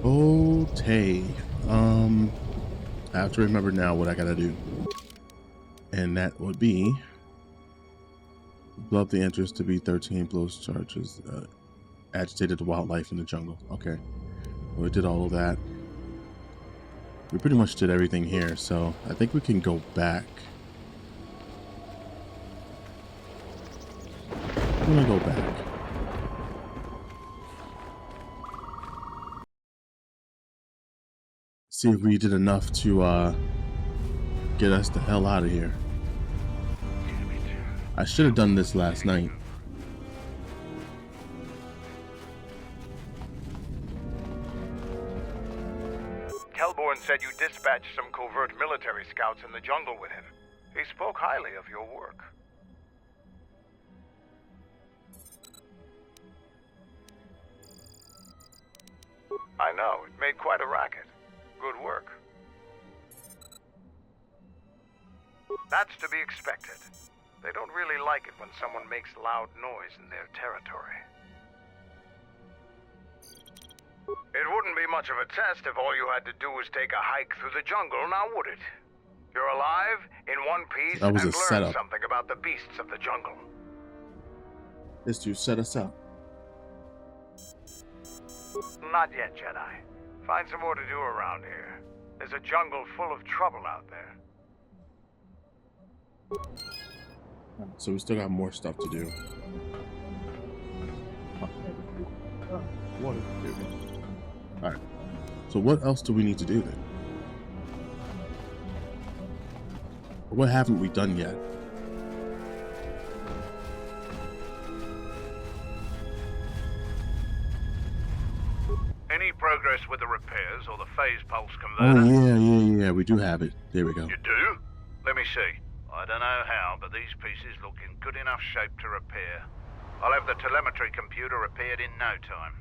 Okay. I have to remember now what I gotta do. And that would be blow up the entrance to B13 blows charges, agitated the wildlife in the jungle. Okay. Well, we did all of that. We pretty much did everything here, so I think we can go back. I'm gonna go back. See if we did enough to get us the hell out of here. I should have done this last night. Kelborn said you dispatched some covert military scouts in the jungle with him. He spoke highly of your work. I know, it made quite a racket. Good work. That's to be expected. They don't really like it when someone makes loud noise in their territory. It wouldn't be much of a test if all you had to do was take a hike through the jungle, now would it? You're alive, in one piece, That was and a learn setup. something about the beasts of the jungle. This to set us up. Not yet, Jedi. Find some more to do around here. There's a jungle full of trouble out there. So we still got more stuff to do. Alright. So what else do we need to do then? What haven't we done yet? Any progress with the repairs or the phase pulse Oh converter? yeah, we do have it. There we go. You do? Let me see. I don't know how, but these pieces look in good enough shape to repair. I'll have the telemetry computer repaired in no time.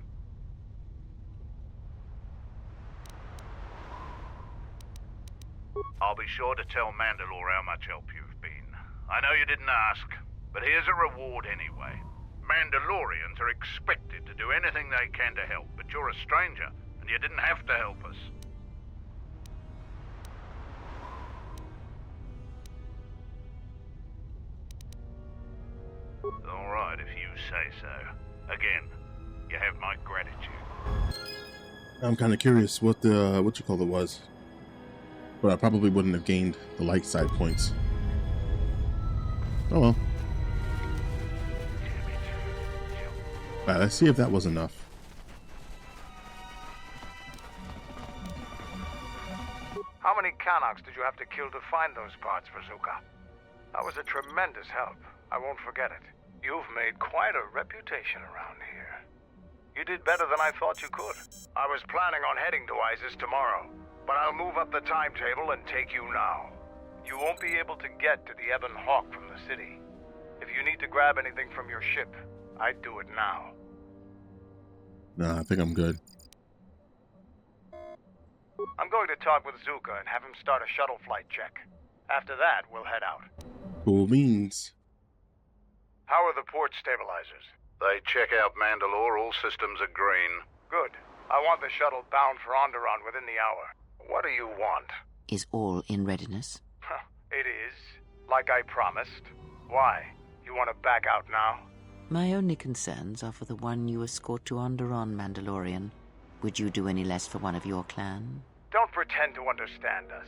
I'll be sure to tell Mandalore how much help you've been. I know you didn't ask, but here's a reward anyway. Mandalorians are expected to do anything they can to help, but you're a stranger, and you didn't have to help us. All right, if you say so. Again, you have my gratitude. I'm kind of curious what the what you call it was, but I probably wouldn't have gained the light side points. Oh well. Alright, let's see if that was enough. How many Canucks did you have to kill to find those parts, Bazooka? That was a tremendous help. I won't forget it. You've made quite a reputation around here. You did better than I thought you could. I was planning on heading to Isis tomorrow, but I'll move up the timetable and take you now. You won't be able to get to the Ebon Hawk from the city. If you need to grab anything from your ship, I'd do it now. Nah, I think I'm good. I'm going to talk with Zuka and have him start a shuttle flight check. After that, we'll head out. Cool beans. How are the port stabilizers? They check out Mandalore. All systems are green. Good. I want the shuttle bound for Onderon within the hour. What do you want? Is all in readiness? It is. Like I promised. Why? You want to back out now? My only concerns are for the one you escort to Onderon, Mandalorian. Would you do any less for one of your clan? Don't pretend to understand us.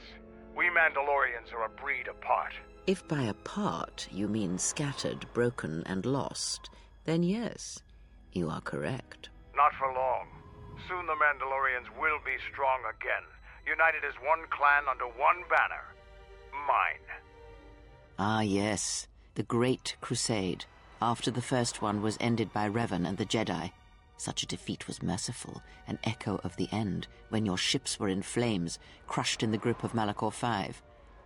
We Mandalorians are a breed apart. If by apart you mean scattered, broken, and lost, then yes, you are correct. Not for long. Soon the Mandalorians will be strong again, united as one clan under one banner. Mine. Ah, yes, the Great Crusade, after the first one was ended by Revan and the Jedi. Such a defeat was merciful, an echo of the end, when your ships were in flames, crushed in the grip of Malachor V.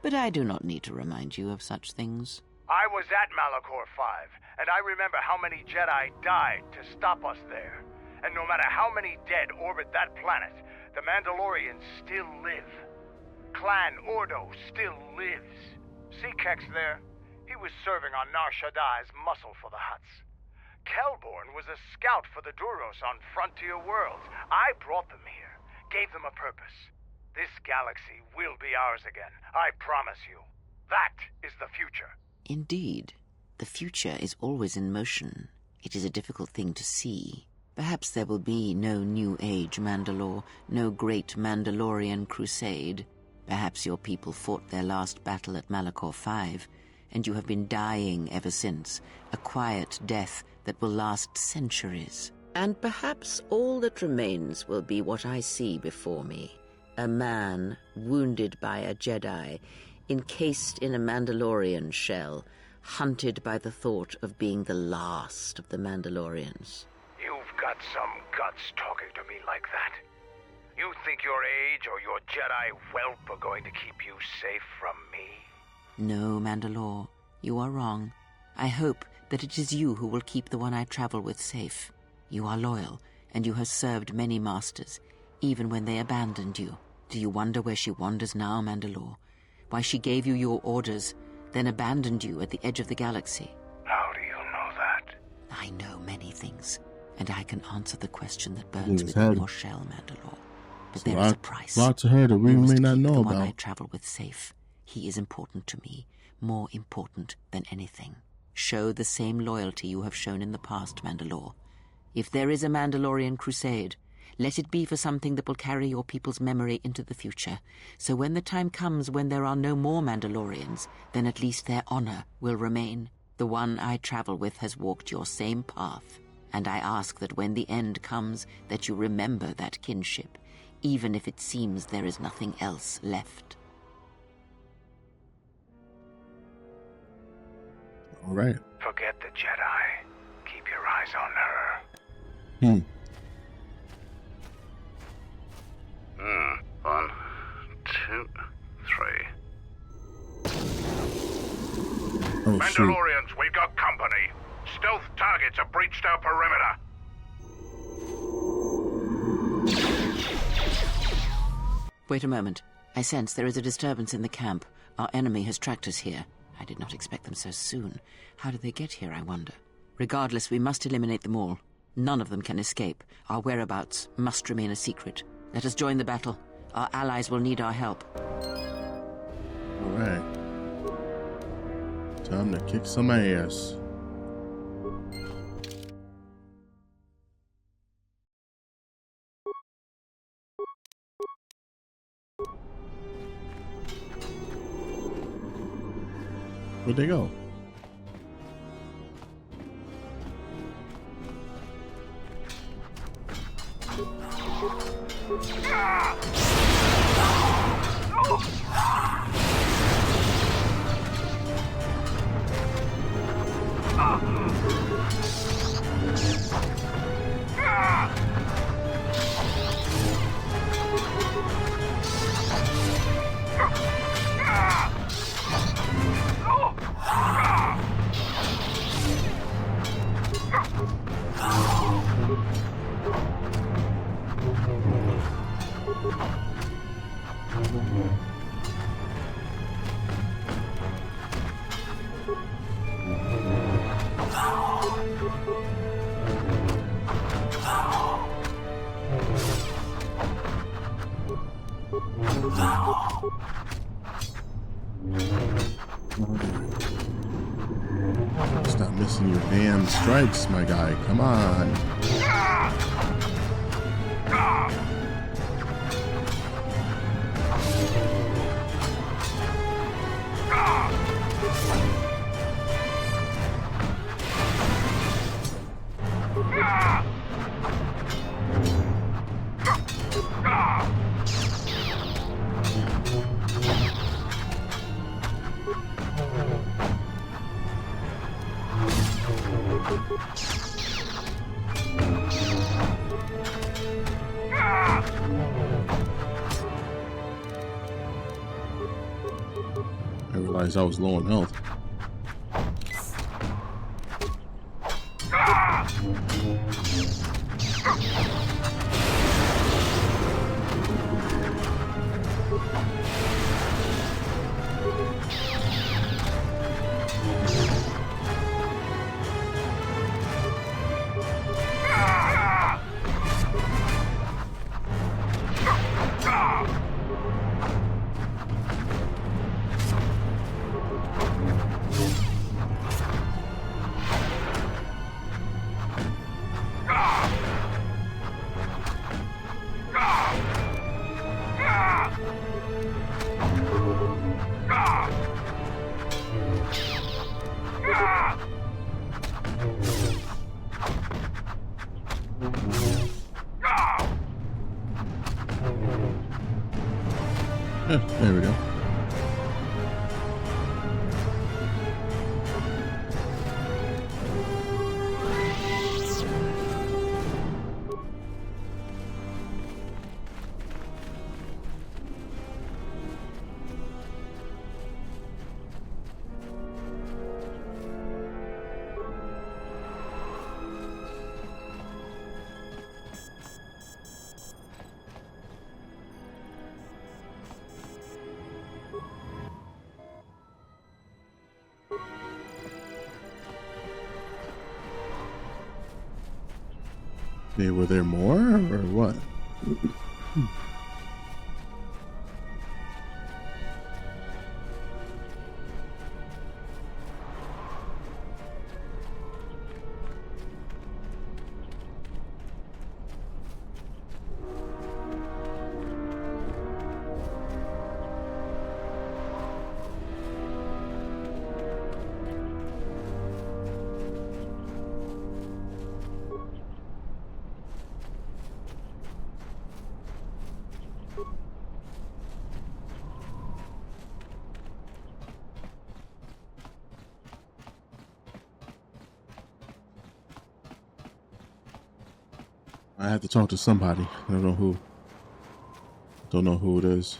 But I do not need to remind you of such things. I was at Malachor V, and I remember how many Jedi died to stop us there. And no matter how many dead orbit that planet, the Mandalorians still live. Clan Ordo still lives. See Kex there? He was serving on Nar Shaddai's muscle for the Hutts. Kelborn was a scout for the Duros on Frontier Worlds. I brought them here, gave them a purpose. This galaxy will be ours again, I promise you. That is the future. Indeed. The future is always in motion. It is a difficult thing to see. Perhaps there will be no New Age Mandalore, no great Mandalorian crusade. Perhaps your people fought their last battle at Malachor 5, and you have been dying ever since, a quiet death that will last centuries. And perhaps all that remains will be what I see before me. A man wounded by a Jedi, encased in a Mandalorian shell, hunted by the thought of being the last of the Mandalorians. You've got some guts talking to me like that. You think your age or your Jedi whelp are going to keep you safe from me? No, Mandalore, you are wrong. I hope that it is you who will keep the one I travel with safe. You are loyal, and you have served many masters, even when they abandoned you. Do you wonder where she wanders now, Mandalore? Why she gave you your orders, then abandoned you at the edge of the galaxy? How do you know that? I know many things, and I can answer the question that burns within your shell, Mandalore. But there is a price. Lots of her that we may not know the one I about. travel with safe. He is important to me, more important than anything. Show the same loyalty you have shown in the past, Mandalore. If there is a Mandalorian crusade, let it be for something that will carry your people's memory into the future. So when the time comes when there are no more Mandalorians, then at least their honor will remain. The one I travel with has walked your same path, and I ask that when the end comes, that you remember that kinship, even if it seems there is nothing else left. All right. Forget the Jedi. Keep your eyes on her. One, two, three. Oh, shoot. Mandalorians, we've got company. Stealth targets have breached our perimeter. Wait a moment. I sense there is a disturbance in the camp. Our enemy has tracked us here. I did not expect them so soon. How did they get here, I wonder? Regardless, we must eliminate them all. None of them can escape. Our whereabouts must remain a secret. Let us join the battle. Our allies will need our help. All right. Time to kick some ass. Where'd they go? Stop missing your damn strikes, my guy. Come on. I realized I was low on health. Yeah, there we go. Were there more or what? I have to talk to somebody. I don't know who. Don't know who it is.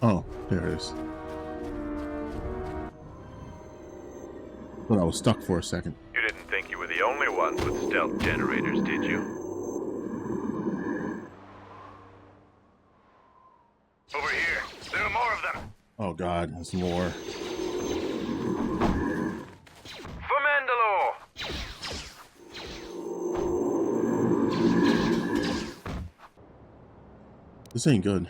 Oh, there it is. Thought I was stuck for a second. You didn't think you were the only ones with stealth generators, did you? Over here. There are more of them. Oh God, there's more. For Mandalore. This ain't good.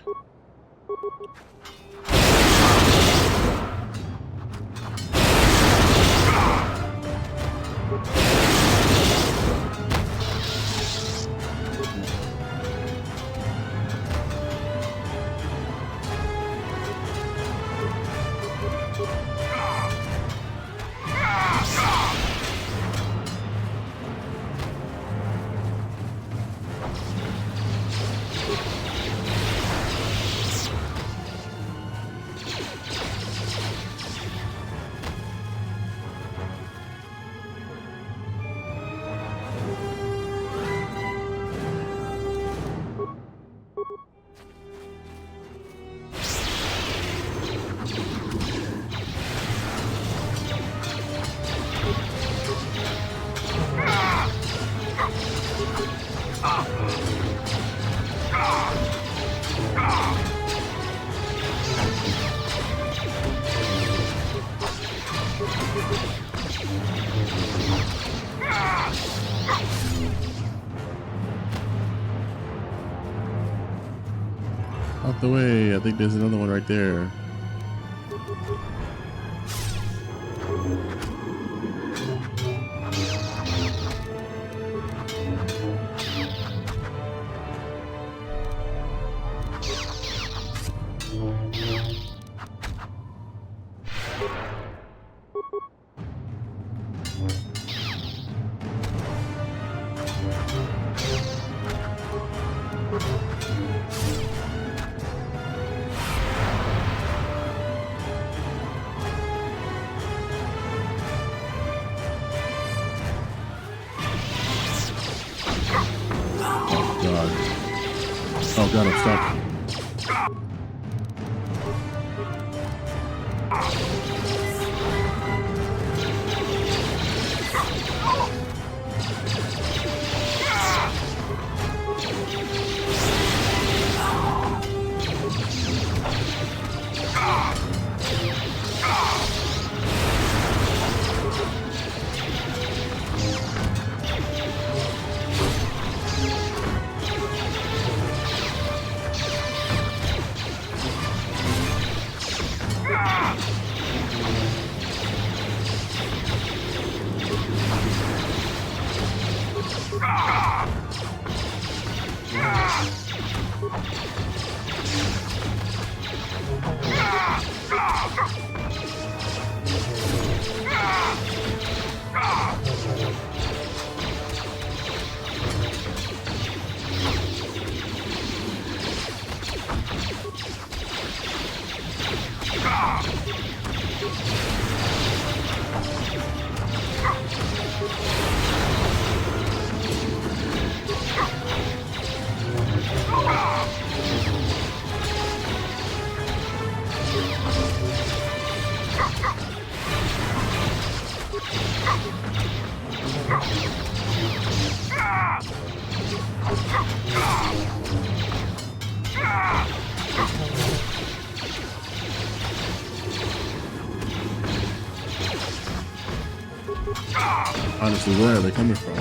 Out the way. I think there's another one right there. Oh God, I'm stuck. Honestly, where are they coming from?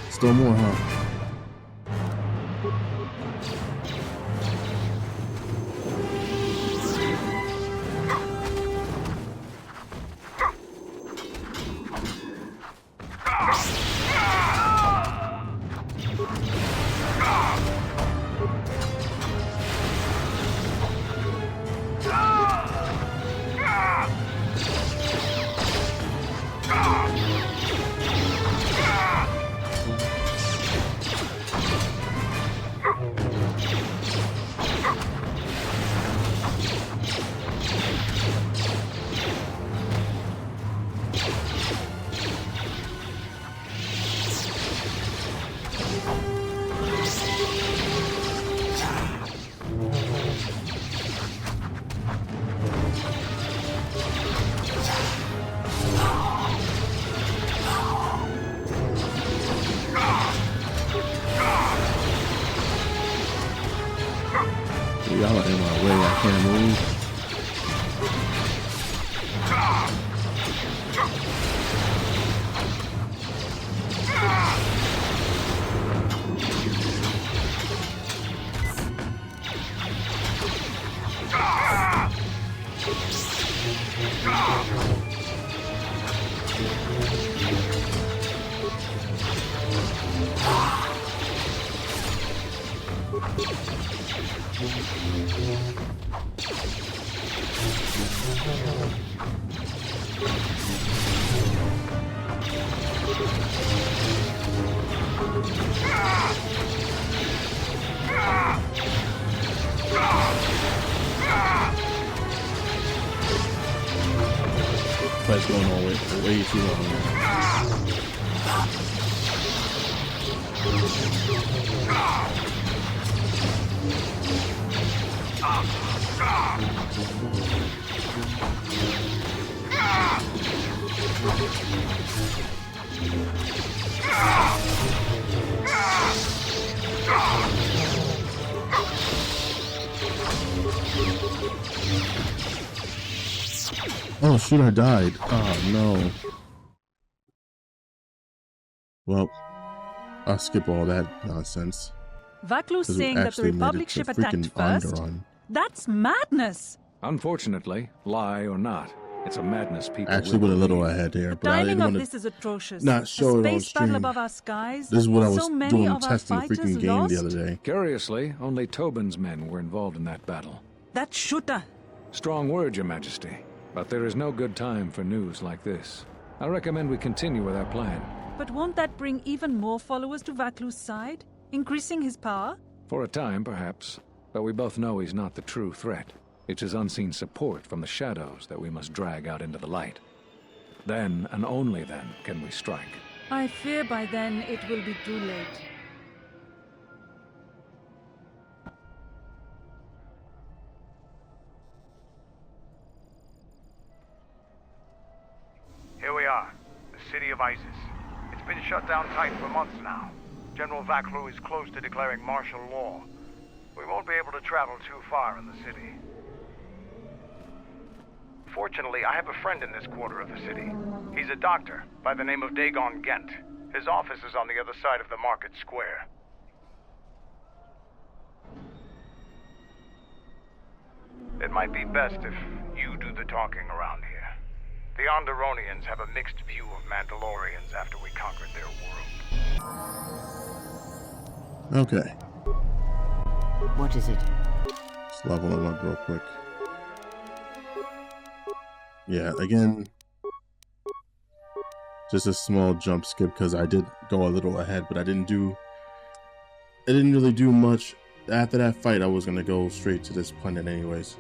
Still more, huh? Y'all are in my way. I can't move. Fight's going on way too long. Oh shoot, I died. Oh no. Well, I'll skip all that nonsense. Vaklu's saying that the actually made Republic it to ship attacked freaking first? Onderon. That's madness! Unfortunately, lie or not, it's a madness people Actually went a little ahead here, The but I timing didn't of want this to is atrocious. not show a it on space battle stream. above our skies. This is what I was so many doing, of our testing the fighters freaking game the lost? other day. Curiously, only Tobin's men were involved in that battle. That shooter! Strong word, Your Majesty, but there is no good time for news like this. I recommend we continue with our plan. But won't that bring even more followers to Vaklu's side? Increasing his power? For a time, perhaps, but we both know he's not the true threat. It's his unseen support from the shadows that we must drag out into the light. Then, and only then, can we strike. I fear by then it will be too late. city of Isis. It's been shut down tight for months now. General Vaklu is close to declaring martial law. We won't be able to travel too far in the city. Fortunately, I have a friend in this quarter of the city. He's a doctor by the name of Dagon Gent. His office is on the other side of the market square. It might be best if you do the talking around here. The Onderonians have a mixed view of Mandalorians after we conquered their world. Okay. What is it? Let's level them up real quick. Yeah, again, just a small jump skip because I did go a little ahead, but I didn't really do much. After that fight, I was gonna go straight to this planet anyways.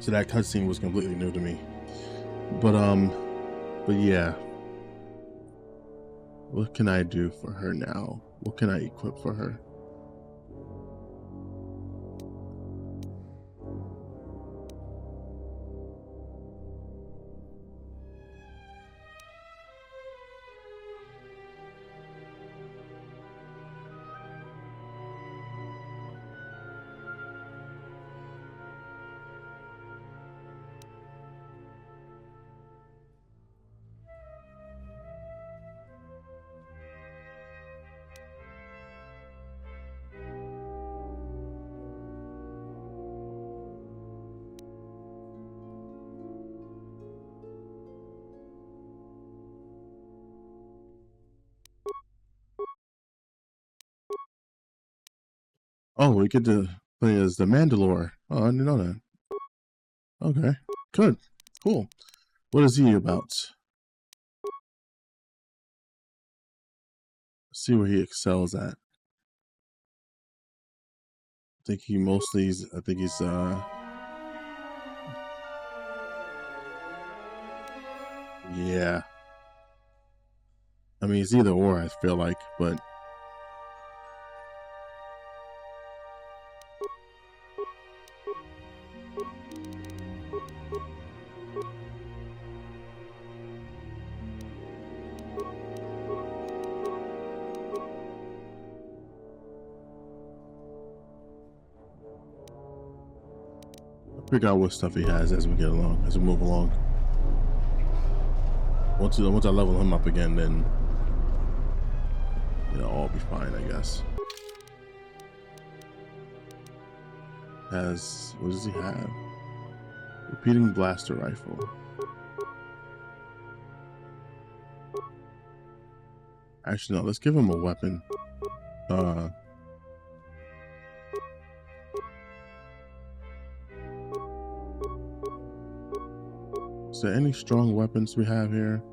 So that cutscene was completely new to me. But yeah. What can I do for her now? What can I equip for her? Oh, we get to play as the Mandalore. Oh, I didn't know that. Okay, good, cool. What is he about? Let's see where he excels at. I think he's yeah. I mean, it's either or, I feel like, but figure out what stuff he has as we move along. Once I level him up again, then it'll all be fine, I guess. What does he have? Repeating blaster rifle. Actually, no. Let's give him a weapon. Is there any strong weapons we have here?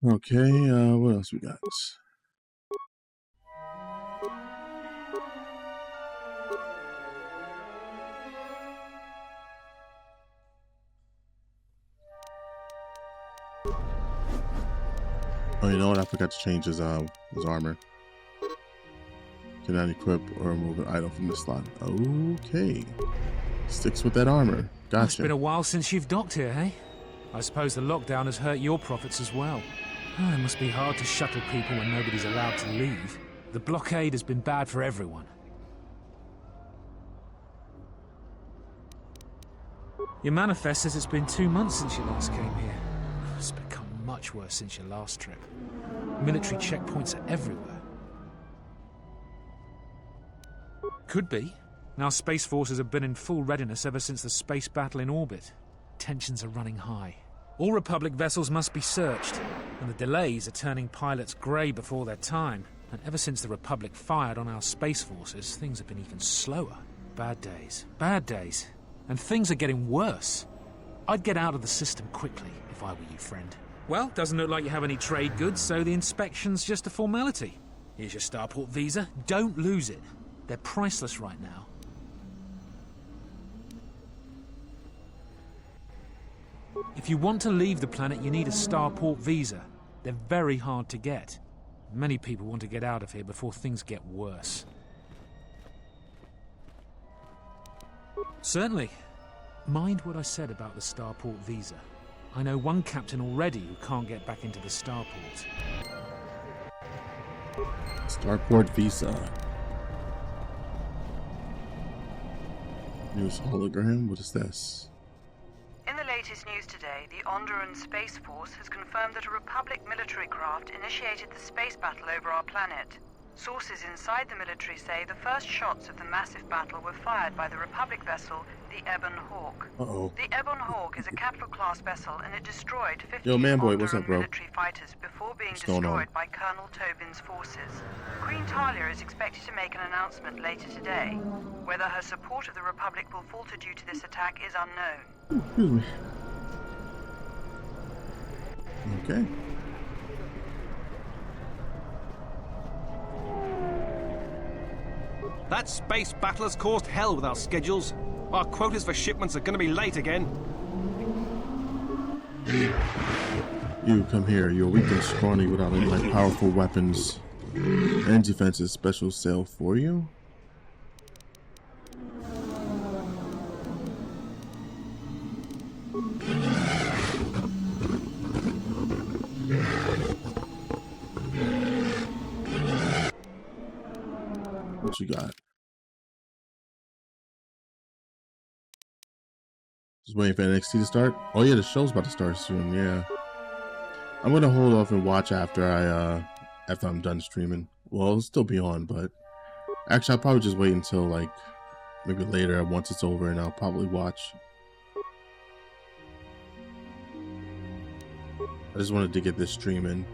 Okay, what else we got? Oh, you know what? I forgot to change his armor. Cannot equip or remove an item from the slot. Okay. Sticks with that armor. Gotcha. It's been a while since you've docked here, eh? I suppose the lockdown has hurt your profits as well. Oh, it must be hard to shuttle people when nobody's allowed to leave. The blockade has been bad for everyone. Your manifest says it's been 2 months since you last came here. It's become much worse since your last trip. Military checkpoints are everywhere. Could be. Our space forces have been in full readiness ever since the space battle in orbit. Tensions are running high. All Republic vessels must be searched, and the delays are turning pilots grey before their time. And ever since the Republic fired on our space forces, things have been even slower. Bad days. Bad days. And things are getting worse. I'd get out of the system quickly, if I were you, friend. Well, doesn't look like you have any trade goods, so the inspection's just a formality. Here's your starport visa. Don't lose it. They're priceless right now. If you want to leave the planet, you need a starport visa. They're very hard to get. Many people want to get out of here before things get worse. Certainly. Mind what I said about the starport visa. I know one captain already who can't get back into the starport. Starport visa. News hologram? What is this? In the latest news today, the Onderan Space Force has confirmed that a Republic military craft initiated the space battle over our planet. Sources inside the military say the first shots of the massive battle were fired by the Republic vessel, the Ebon Hawk. Uh-oh. The Ebon Hawk is a capital-class vessel, and it destroyed 50 Yo, Manboy, what's up, bro? military fighters before being What's going on? destroyed by Colonel Tobin's forces. Queen Talia is expected to make an announcement later today. Whether her support of the Republic will falter due to this attack is unknown. Excuse me. Okay. That space battle has caused hell with our schedules. Our quotas for shipments are going to be late again. You come here. You're weak and scrawny without any like powerful weapons and defenses. Special sale for you. What you got? Just waiting for NXT to start. Oh yeah, the show's about to start soon. Yeah, I'm gonna hold off and watch after I'm done streaming. Well, it'll still be on, but actually I'll probably just wait until like maybe later once it's over, and I'll probably watch. I just wanted to get this stream in.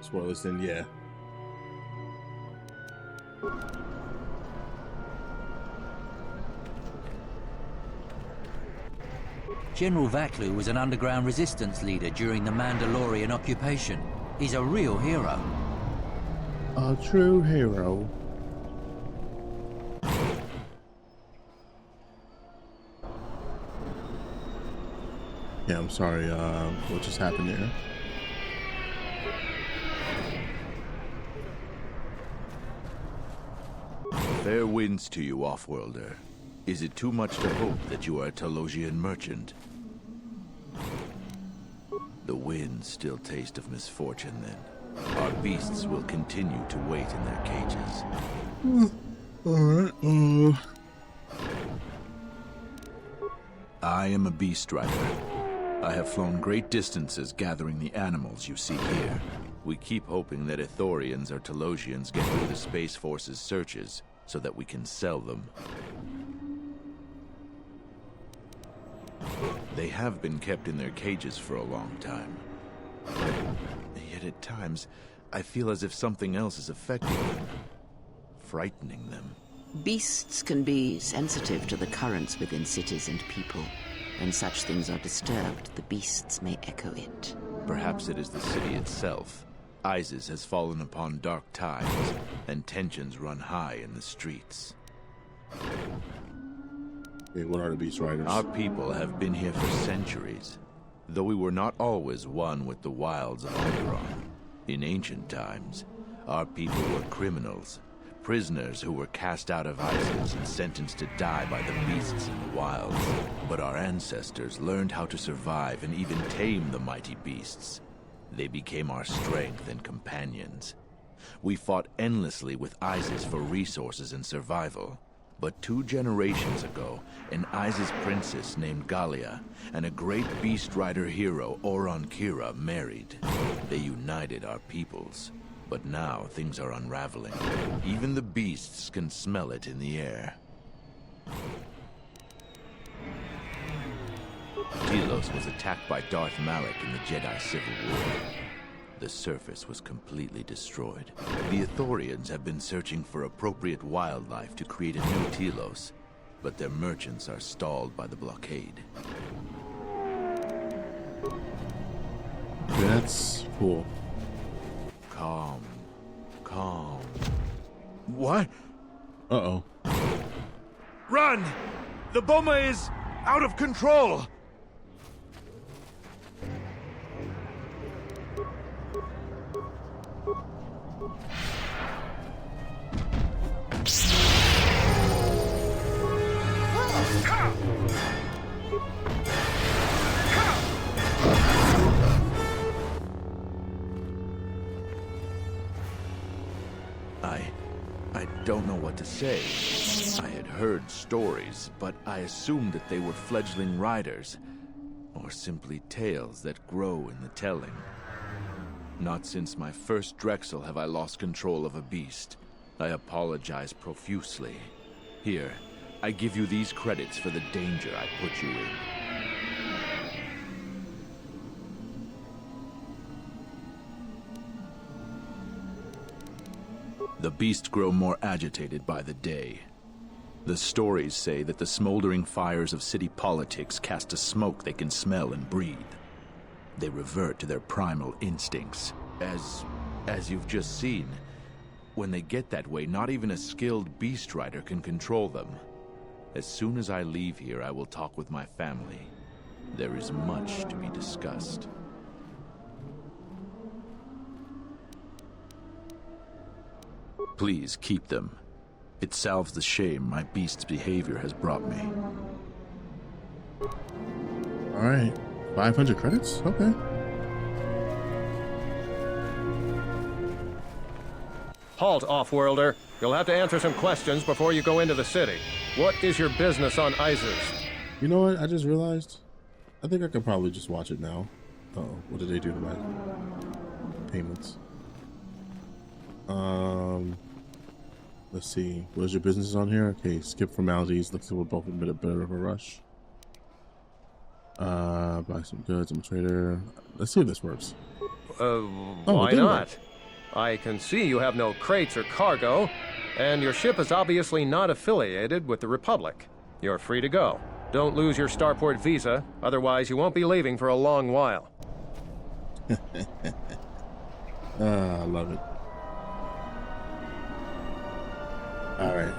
Spoilers in, yeah. General Vaklu was an underground resistance leader during the Mandalorian occupation. He's a real hero. A true hero. Yeah, I'm sorry, what just happened there? Fair winds to you, Offworlder. Is it too much to hope that you are a Telosian merchant? The winds still taste of misfortune, then. Our beasts will continue to wait in their cages. Alright, I am a beast rider. I have flown great distances gathering the animals you see here. We keep hoping that Ithorians or Telosians get through the Space Force's searches, so that we can sell them. They have been kept in their cages for a long time. Yet at times, I feel as if something else is affecting them, frightening them. Beasts can be sensitive to the currents within cities and people. When such things are disturbed, the beasts may echo it. Perhaps it is the city itself. ISIS has fallen upon dark times, and tensions run high in the streets. Okay, what are the Beast Riders? Our people have been here for centuries, though we were not always one with the wilds of Onderon. In ancient times, our people were criminals, prisoners who were cast out of ISIS and sentenced to die by the beasts in the wilds. But our ancestors learned how to survive and even tame the mighty beasts. They became our strength and companions. We fought endlessly with ISIS for resources and survival. But 2 generations ago, an ISIS princess named Galia and a great beast rider hero, Oron Kira, married. They united our peoples. But now things are unraveling. Even the beasts can smell it in the air. Telos was attacked by Darth Malak in the Jedi Civil War. The surface was completely destroyed. The Ithorians have been searching for appropriate wildlife to create a new Telos, but their merchants are stalled by the blockade. That's cool. Calm. What? Uh-oh. Run! The bomber is out of control! I don't know what to say. I had heard stories, but I assumed that they were fledgling riders, or simply tales that grow in the telling. Not since my first Drexel have I lost control of a beast. I apologize profusely. Here, I give you these credits for the danger I put you in. The beasts grow more agitated by the day. The stories say that the smoldering fires of city politics cast a smoke they can smell and breathe. They revert to their primal instincts. As you've just seen, when they get that way, not even a skilled beast rider can control them. As soon as I leave here, I will talk with my family. There is much to be discussed. Please keep them. It salves the shame my beast's behavior has brought me. Alright. 500 credits? Okay. Halt, off-worlder. You'll have to answer some questions before you go into the city. What is your business on Isis? You know what? I just realized. I think I could probably just watch it now. Uh-oh. What did they do to my payments? Let's see. Where's your business on here? Okay, skip formalities. Looks like we're both a bit of a rush. Buy some goods. I'm a trader. Let's see if this works. Why not? I can see you have no crates or cargo, and your ship is obviously not affiliated with the Republic. You're free to go. Don't lose your starport visa, otherwise you won't be leaving for a long while. I love it. Alright.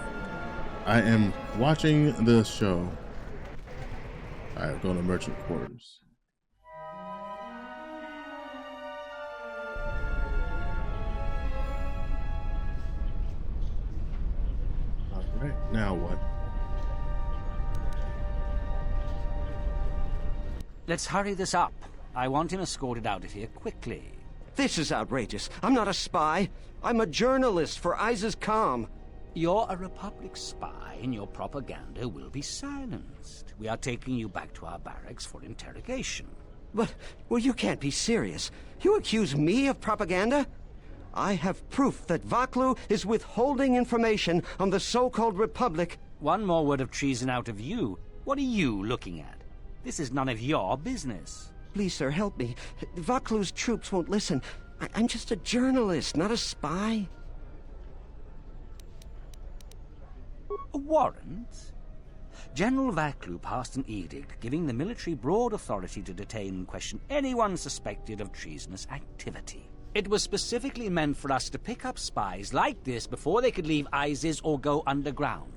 I am watching the show. Alright, going to merchant quarters. Alright, now what? Let's hurry this up. I want him escorted out of here quickly. This is outrageous. I'm not a spy. I'm a journalist for Isis Com. You're a Republic spy, and your propaganda will be silenced. We are taking you back to our barracks for interrogation. But, well, you can't be serious. You accuse me of propaganda? I have proof that Vaklu is withholding information on the so-called Republic. One more word of treason out of you. What are you looking at? This is none of your business. Please, sir, help me. Vaklu's troops won't listen. I'm just a journalist, not a spy. A warrant? General Vaklu passed an edict giving the military broad authority to detain and question anyone suspected of treasonous activity. It was specifically meant for us to pick up spies like this before they could leave Isis or go underground.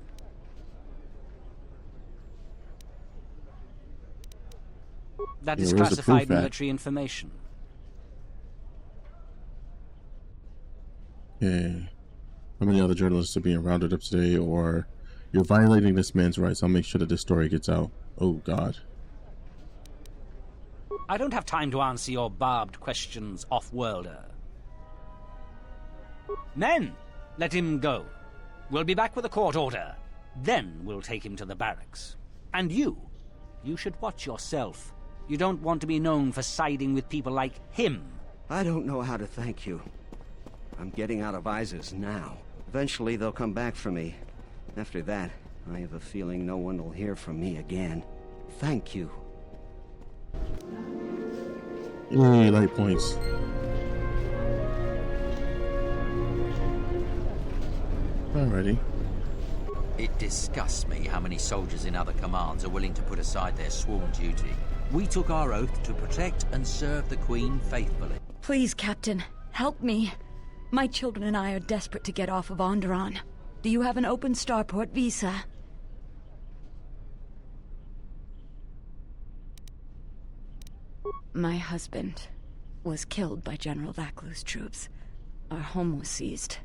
That is classified military information. Yeah. How many other journalists are being rounded up today, or you're violating this man's rights? I'll make sure that this story gets out. Oh, God. I don't have time to answer your barbed questions, off-worlder. Men, let him go. We'll be back with a court order. Then we'll take him to the barracks. And you should watch yourself. You don't want to be known for siding with people like him. I don't know how to thank you. I'm getting out of Isis now. Eventually they'll come back for me. After that, I have a feeling no one will hear from me again. Thank you. Yay, light points. Alrighty. It disgusts me how many soldiers in other commands are willing to put aside their sworn duty. We took our oath to protect and serve the Queen faithfully. Please, Captain, help me. My children and I are desperate to get off of Onderon. Do you have an open starport visa? My husband was killed by General Vaklu's troops. Our home was seized,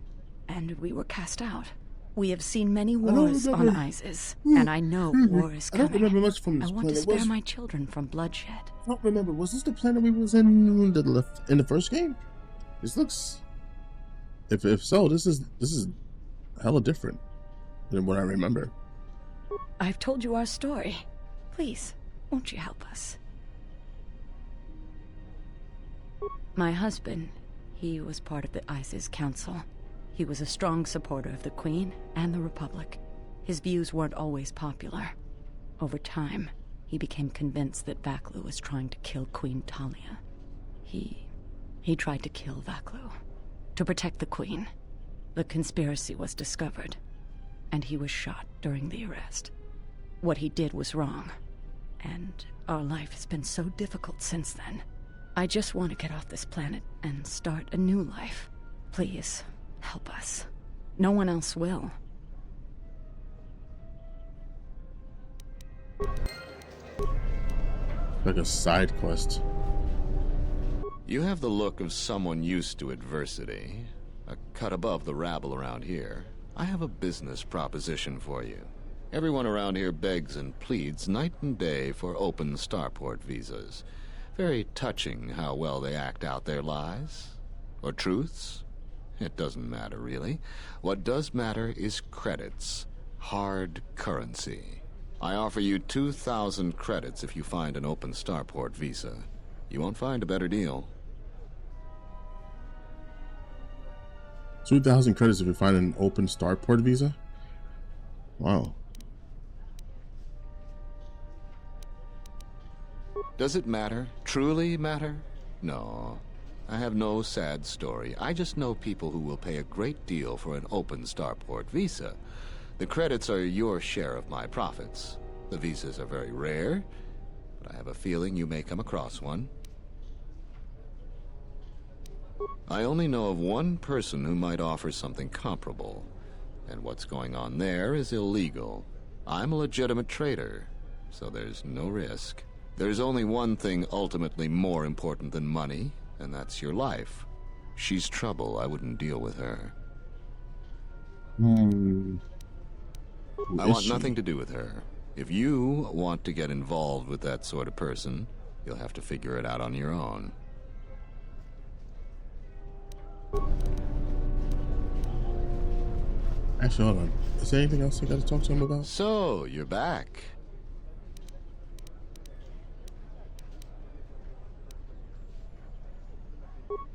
and we were cast out. We have seen many wars on Isis, and I know war is coming. I don't remember much from this I want to planet. spare my children from bloodshed. I don't remember. Was this the planet we was in the first game? This looks. If so, this is hella different than what I remember. I've told you our story. Please, won't you help us? My husband, he was part of the ISIS Council. He was a strong supporter of the Queen and the Republic. His views weren't always popular. Over time, he became convinced that Vaklu was trying to kill Queen Talia. He tried to kill Vaklu to protect the Queen. The conspiracy was discovered, and he was shot during the arrest. What he did was wrong, and our life has been so difficult since then. I just want to get off this planet and start a new life. Please, help us. No one else will. Like a side quest. You have the look of someone used to adversity, a cut above the rabble around here. I have a business proposition for you. Everyone around here begs and pleads night and day for open starport visas. Very touching how well they act out their lies. Or truths. It doesn't matter, really. What does matter is credits. Hard currency. I offer you 2,000 credits if you find an open starport visa. You won't find a better deal. 2,000 credits if you find an open starport visa? Wow. Does it matter? Truly matter? No. I have no sad story. I just know people who will pay a great deal for an open starport visa. The credits are your share of my profits. The visas are very rare, but I have a feeling you may come across one. I only know of one person who might offer something comparable, and what's going on there is illegal. I'm a legitimate trader, so there's no risk. There's only one thing ultimately more important than money, and that's your life. She's trouble. I wouldn't deal with her. I want nothing to do with her. If you want to get involved with that sort of person, you'll have to figure it out on your own. Actually, hold on. Is there anything else I got to talk to him about? So, you're back.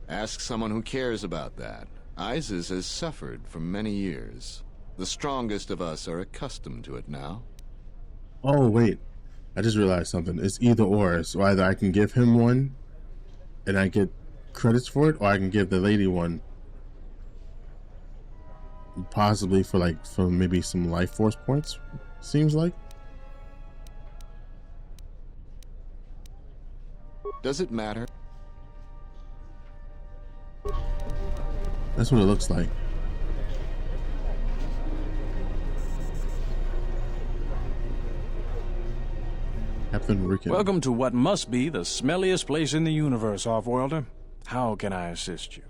Ask someone who cares about that. Isis has suffered for many years. The strongest of us are accustomed to it now. Oh, wait. I just realized something. It's either or. So either I can give him one and I get credits for it, or I can give the lady one. Possibly for maybe some life force points, seems like. Does it matter? That's what it looks like. Captain Rickon. Welcome to what must be the smelliest place in the universe, Offworlder. How can I assist you?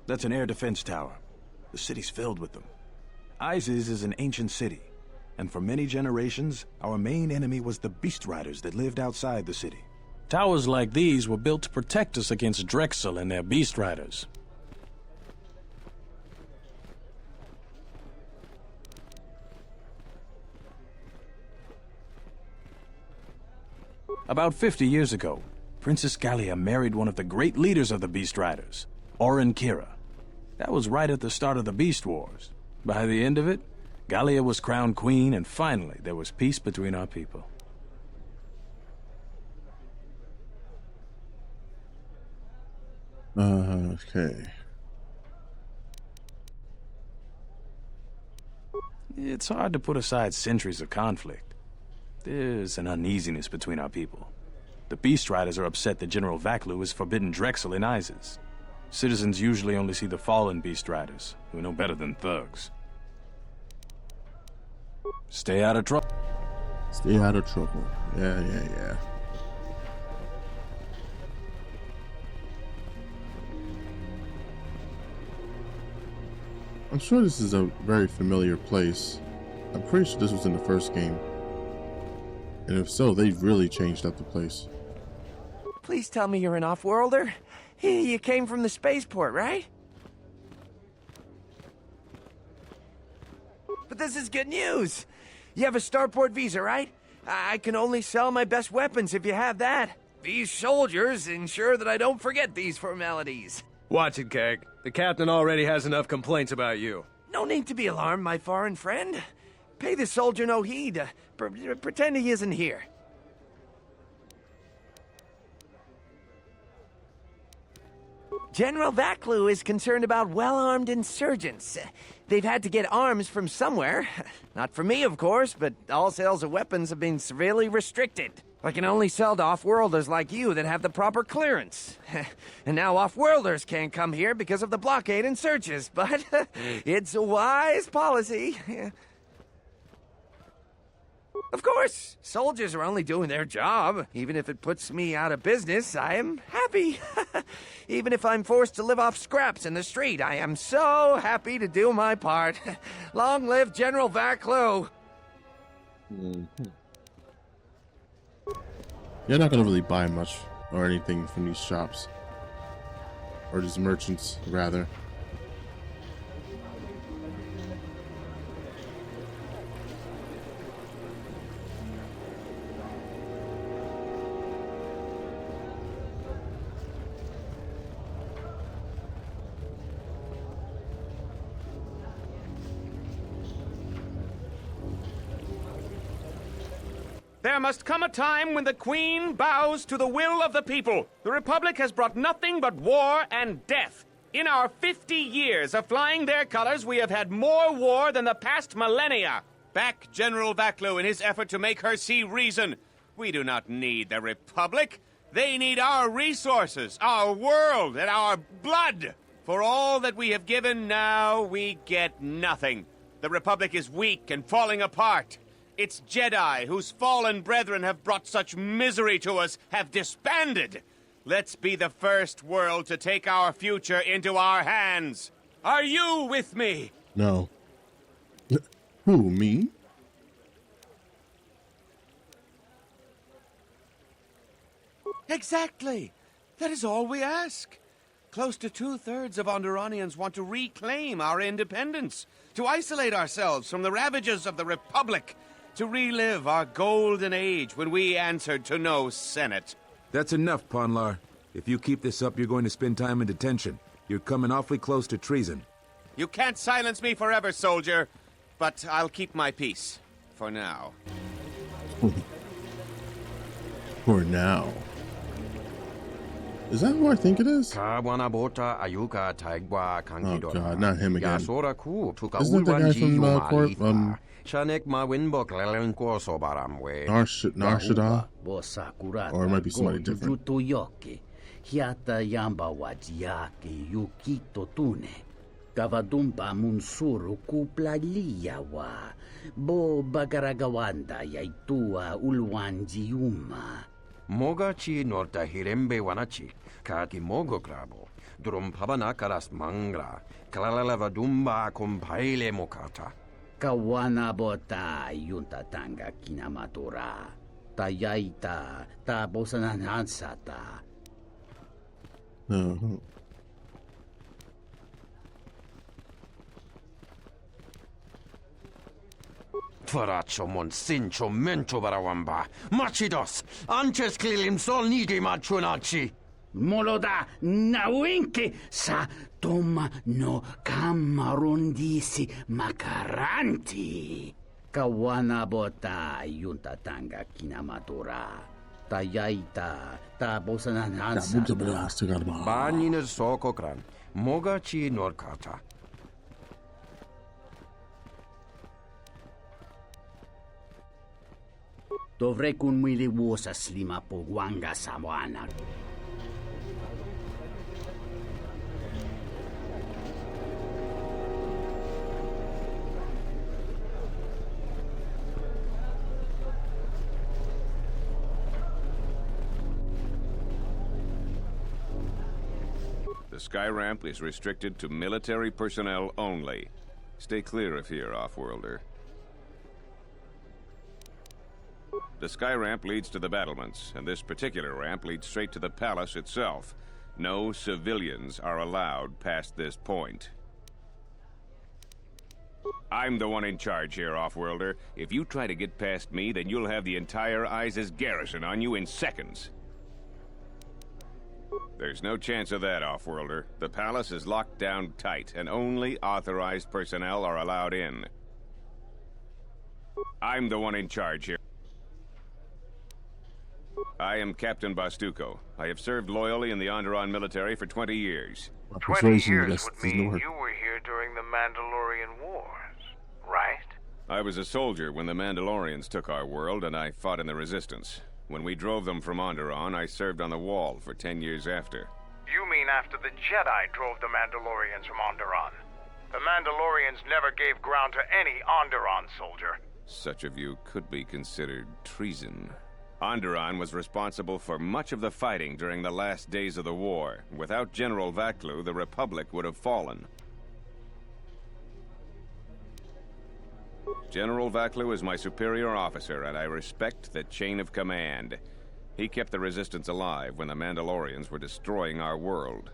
That's an air defense tower. The city's filled with them. Isis is an ancient city, and for many generations, our main enemy was the Beast Riders that lived outside the city. Towers like these were built to protect us against Drexel and their Beast Riders. About 50 years ago, Princess Gallia married one of the great leaders of the Beast Riders, Orin Kira. That was right at the start of the Beast Wars. By the end of it, Gallia was crowned queen, and finally there was peace between our people. Okay. It's hard to put aside centuries of conflict. There's an uneasiness between our people. The Beast Riders are upset that General Vaklu has forbidden Drexel in Isis. Citizens usually only see the fallen Beast Riders, who know better than thugs. Stay out of trouble. Stay out of trouble. Yeah. I'm sure this is a very familiar place. I'm pretty sure this was in the first game. And if so, they've really changed up the place. Please tell me you're an off-worlder. You came from the spaceport, right? But this is good news. You have a starport visa, right? I can only sell my best weapons if you have that. These soldiers ensure that I don't forget these formalities. Watch it, Keg. The captain already has enough complaints about you. No need to be alarmed, my foreign friend. Pay the soldier no heed. Pretend he isn't here. General Vaklu is concerned about well-armed insurgents. They've had to get arms from somewhere. Not from me, of course, but all sales of weapons have been severely restricted. I can only sell to off-worlders like you that have the proper clearance. And now off-worlders can't come here because of the blockade and searches, but it's a wise policy. Of course, soldiers are only doing their job. Even if it puts me out of business, I am happy. Even if I'm forced to live off scraps in the street, I am so happy to do my part. Long live General Vaklu! You're not gonna really buy much or anything from these shops. Or these merchants, rather. There must come a time when the Queen bows to the will of the people. The Republic has brought nothing but war and death. In our 50 years of flying their colors, we have had more war than the past millennia. Back General Vaklu in his effort to make her see reason. We do not need the Republic. They need our resources, our world, and our blood. For all that we have given, now we get nothing. The Republic is weak and falling apart. Its Jedi, whose fallen brethren have brought such misery to us, have disbanded. Let's be the first world to take our future into our hands. Are you with me? No. Who, me? Exactly. That is all we ask. Close to 2/3 of Onderonians want to reclaim our independence, to isolate ourselves from the ravages of the Republic, to relive our golden age when we answered to no Senate. That's enough, Ponlar. If you keep this up, you're going to spend time in detention. You're coming awfully close to treason. You can't silence me forever, soldier, but I'll keep my peace. For now. For now. Is that who I think it is? Oh God, not him again. Isn't it the guy from Court? Narshada? Or it might be somebody different. Hiata yamba wajiake yukito tune. Kavadumpa munsuru kuplaliya wa. Bo bagaragawanda yaitua ulwanjiuma. Moga chi norta hirembe wanachi, kaki mogo krabo, drum pabana karas mangra, kalalava dumba compaile mokata. Kawana bota yunta tanga kinamatura, tayaita, ta bosananansata. Faracho monsincho mento barawamba, machidos, anches klilim sol nidi machunachi. Moloda nawinki sa Toma no kamarundisi makaranti. Kawana bota yunta tanga kinamatura. Tayaita ta bosananansa. Banina sokokran. Mogachi norkata. Dovrei kun milivuosa slima po wanga samoana. The sky ramp is restricted to military personnel only. Stay clear of here, Offworlder. The sky ramp leads to the battlements, and this particular ramp leads straight to the palace itself. No civilians are allowed past this point. I'm the one in charge here, Offworlder. If you try to get past me, then you'll have the entire ISIS garrison on you in seconds. There's no chance of that, Offworlder. The palace is locked down tight, and only authorized personnel are allowed in. I'm the one in charge here. I am Captain Bastuco. I have served loyally in the Onderon military for 20 years. 20 years would mean you were here during the Mandalorian Wars, right? I was a soldier when the Mandalorians took our world, and I fought in the Resistance. When we drove them from Onderon, I served on the Wall for 10 years after. You mean after the Jedi drove the Mandalorians from Onderon? The Mandalorians never gave ground to any Onderon soldier. Such of you could be considered treason. Onderon was responsible for much of the fighting during the last days of the war. Without General Vaklu, the Republic would have fallen. General Vaklu is my superior officer, and I respect the chain of command. He kept the Resistance alive when the Mandalorians were destroying our world.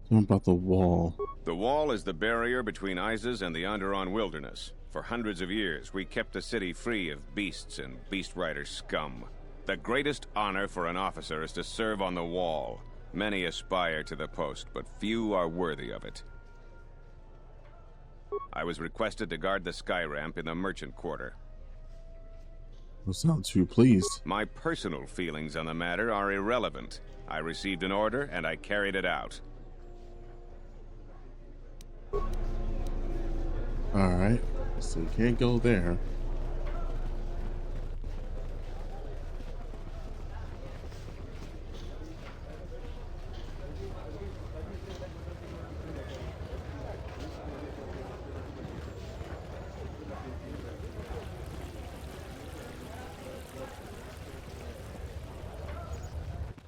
What about the Wall? The Wall is the barrier between ISIS and the Onderon wilderness. For hundreds of years, we kept the city free of beasts and Beast Rider scum. The greatest honor for an officer is to serve on the Wall. Many aspire to the post, but few are worthy of it. I was requested to guard the sky ramp in the merchant quarter. You sound too pleased. My personal feelings on the matter are irrelevant. I received an order, and I carried it out. Alright, so you can't go there.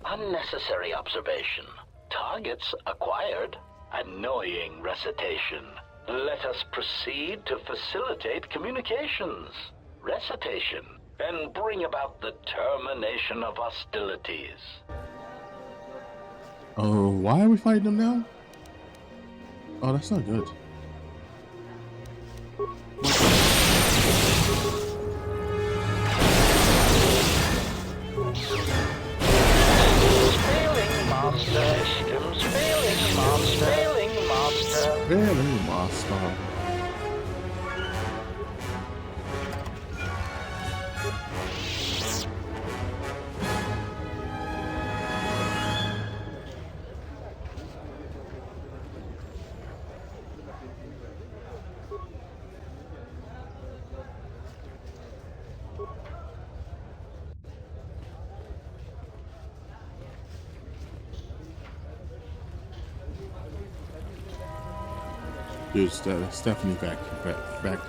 Unnecessary observation. Targets acquired. Annoying recitation. Let us proceed to facilitate communications. Recitation. And bring about the termination of hostilities. Oh, why are we fighting them now? Oh, that's not good. Failing master. Systems failing master. Failing master. Failing master. Dude, Stephanie back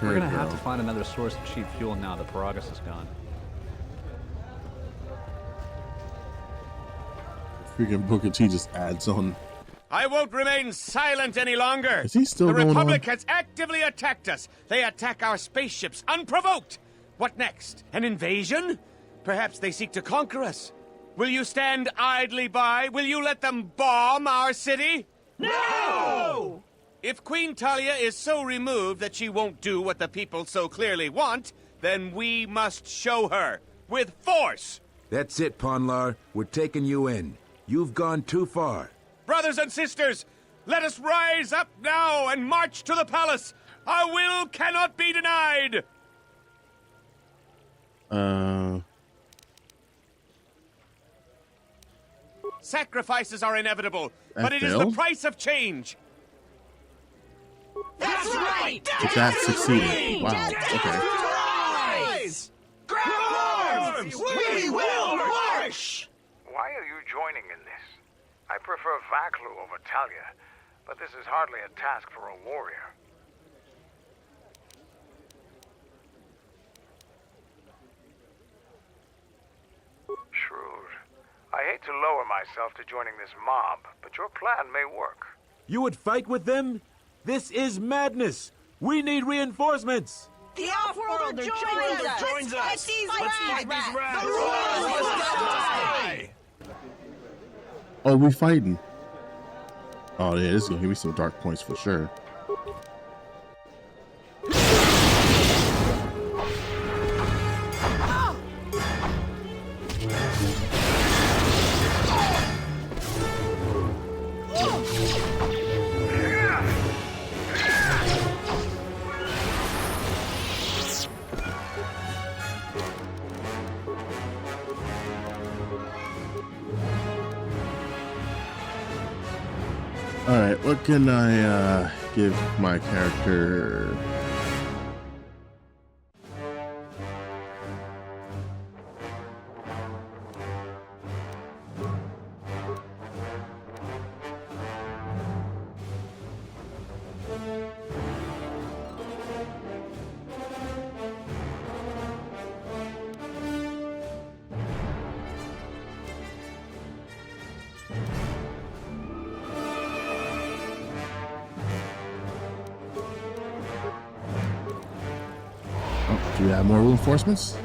We're gonna have to find another source of cheap fuel now that Paragus is gone. Freaking Booker T just adds on. I won't remain silent any longer. Is he still The going Republic on? has actively attacked us. They attack our spaceships unprovoked. What next? An invasion? Perhaps they seek to conquer us. Will you stand idly by? Will you let them bomb our city? No! If Queen Talia is so removed that she won't do what the people so clearly want, then we must show her with force. That's it, Ponlar. We're taking you in. You've gone too far. Brother! brothers and sisters, let us rise up now and march to the palace. Our will cannot be denied. Sacrifices are inevitable, but it is the price of change. That's right! If that succeeded. Wow. Okay. Rise! Grab arms! We will march! Why are you joining in this? I prefer Vaklu over Talia, but this is hardly a task for a warrior. Shrewd. I hate to lower myself to joining this mob, but your plan may work. You would fight with them? This is madness! We need reinforcements! The Off-Worlder joins us! Let's fight these rats! The Royals must die! Oh, we fighting. Oh yeah, this is gonna give me some dark points for sure. Alright, what can I give my character? Do we have more reinforcements?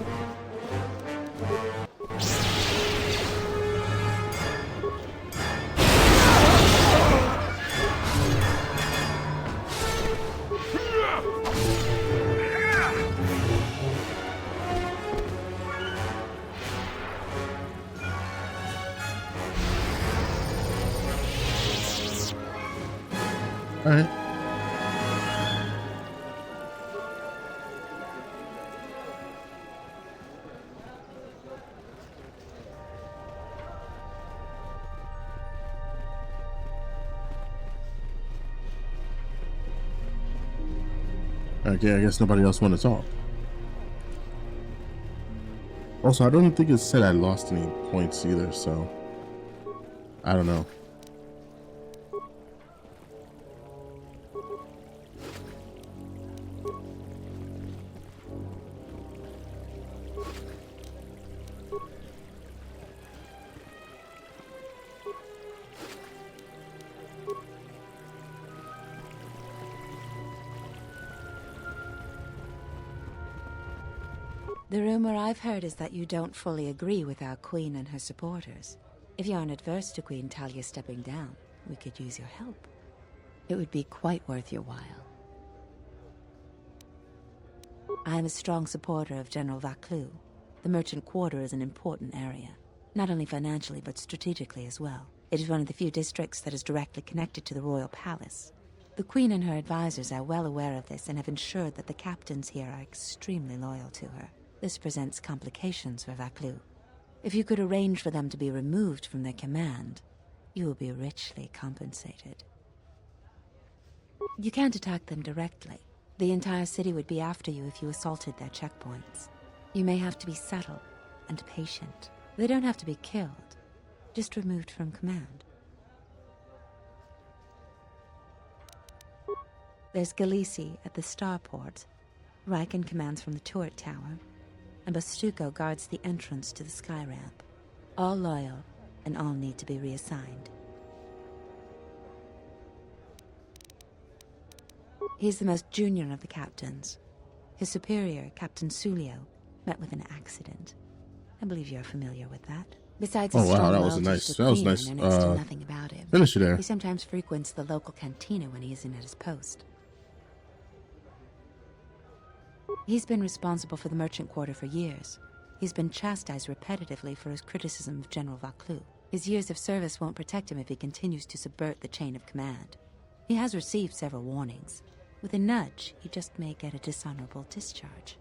All right. Okay, I guess nobody else want to talk. Also, I don't think it said I lost any points either, so I don't know. The rumor I've heard is that you don't fully agree with our queen and her supporters. If you aren't adverse to Queen Talia stepping down, we could use your help. It would be quite worth your while. I am a strong supporter of General Vaklu. The merchant quarter is an important area, not only financially but strategically as well. It is one of the few districts that is directly connected to the royal palace. The queen and her advisors are well aware of this and have ensured that the captains here are extremely loyal to her. This presents complications for Vaklu. If you could arrange for them to be removed from their command, you will be richly compensated. You can't attack them directly. The entire city would be after you if you assaulted their checkpoints. You may have to be subtle and patient. They don't have to be killed, just removed from command. There's Galisi at the starport. Riken commands from the turret tower, and Bastuco guards the entrance to the sky ramp. All loyal, and all need to be reassigned. He's the most junior of the captains. His superior, Captain Sulio, met with an accident. I believe you're familiar with that. Besides his strong loyalty to the Queen, I know next to nothing about him. Finish it there. He sometimes frequents the local cantina when he isn't at his post. He's been responsible for the merchant quarter for years. He's been chastised repetitively for his criticism of General Vaklu. His years of service won't protect him if he continues to subvert the chain of command. He has received several warnings. With a nudge, he just may get a dishonorable discharge.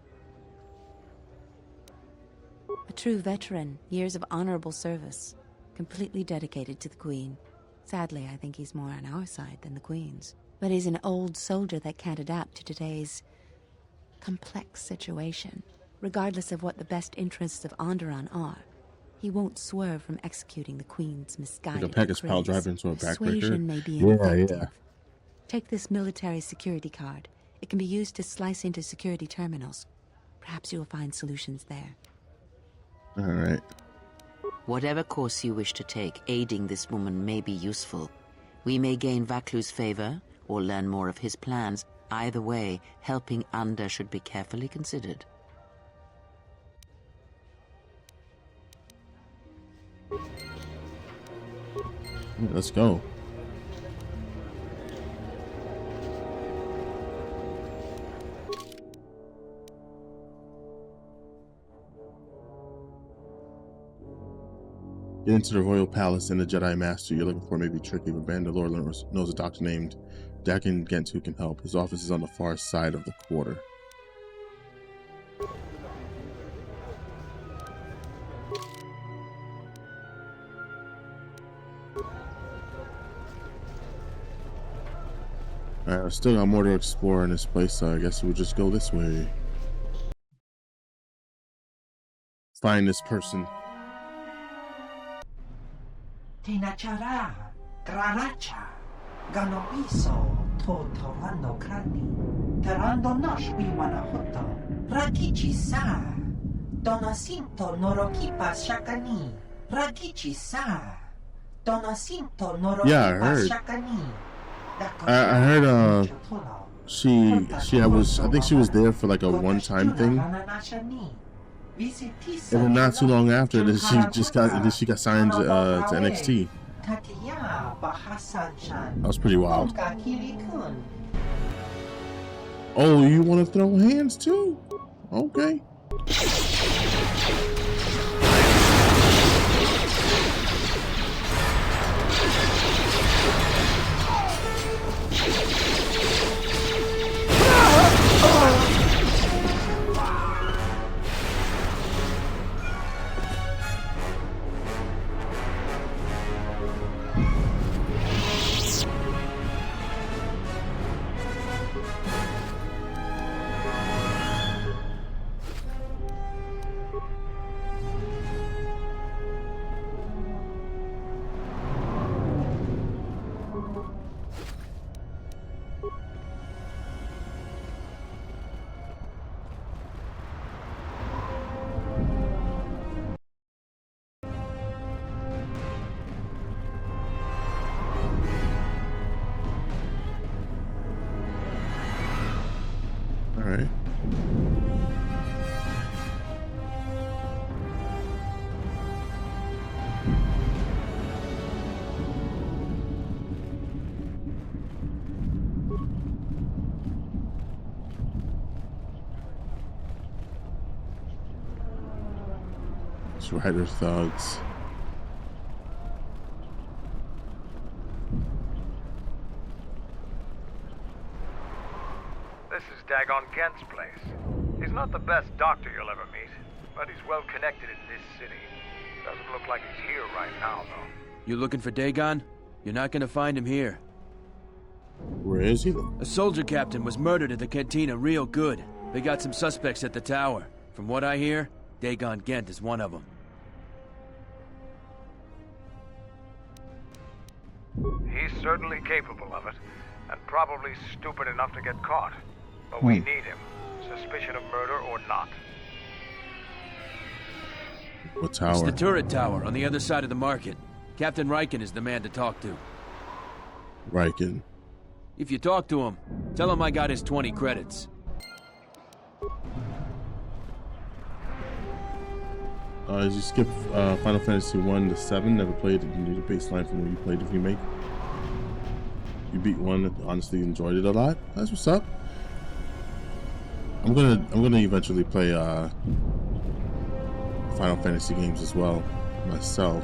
A true veteran, years of honorable service, completely dedicated to the Queen. Sadly, I think he's more on our side than the Queen's. But he's an old soldier that can't adapt to today's complex situation. Regardless of what the best interests of Onderon are, he won't swerve from executing the Queen's misguided Like a Pegasus decrees. pal driving into a backbreaker. Persuasion may be Yeah, ineffective. yeah. Take this military security card. It can be used to slice into security terminals. Perhaps you will find solutions there. All right. Whatever course you wish to take, aiding this woman may be useful. We may gain Vaklu's favor, or learn more of his plans. Either way, helping Under should be carefully considered. Let's go. Get into the royal palace, and the Jedi Master you're looking for may be tricky, but Mandalore knows a doctor named Dakin Gent who can help. His office is on the far side of the quarter. Alright, I still got more to explore in this place, so I guess we'll just go this way. Find this person. Tinachara, Graracha, Ganopiso, Totorando Krani, Tarando Nosh Wanahoto, Rakichi Sa, Donacinto Norokipa Shakani, Rakichi Sa, Donacinto Norokipa Shakani. I heard I think she was there for like a one-time thing. And then not too long after this, she got signed to NXT. That was pretty wild. Oh, you want to throw hands too? Okay. Alright. It's Rider Thugs. This is Dagon Gent's place. He's not the best doctor you'll ever meet, but he's well connected in this city. Doesn't look like he's here right now, though. You looking for Dagon? You're not gonna find him here. Where is he? A soldier captain was murdered at the cantina real good. They got some suspects at the tower. From what I hear, Dagon Gent is one of them. He's certainly capable of it, and probably stupid enough to get caught. But we need him, suspicion of murder or not. What tower? It's the turret tower on the other side of the market. Captain Riken is the man to talk to. Riken. If you talk to him, tell him I got his 20 credits. Did you skip Final Fantasy 1 to 7? Never played it. You need a baseline from when you played the remake. You beat 1. Honestly, enjoyed it a lot. That's what's up. I'm gonna eventually play Final Fantasy games as well myself.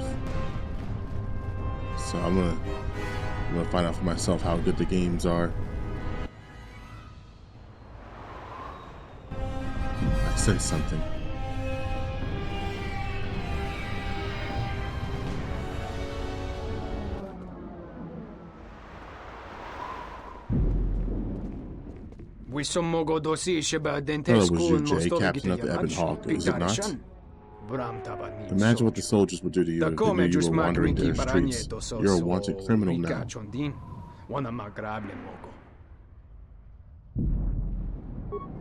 so I'm gonna find out for myself how good the games are. I sense something. We sommogo dosi sheba Oh, it dentes was you, kun Jay, mostovi captain of the Ebon Hawk, is it not? Imagine what the soldiers would do to you if they knew you were wandering their streets. You're a wanted criminal now.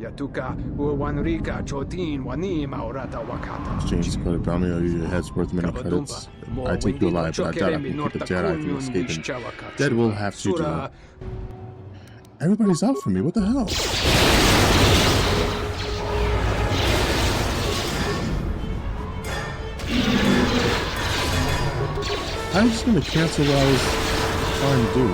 Yatuka uwanrika chotin wani maurata wakata. Exchange credit bounty, your head's worth many credits. I take you alive, but I doubt I can keep the Jedi from escaping. Dead will have to do. Everybody's out for me, what the hell? I'm just gonna cancel what I was trying to do.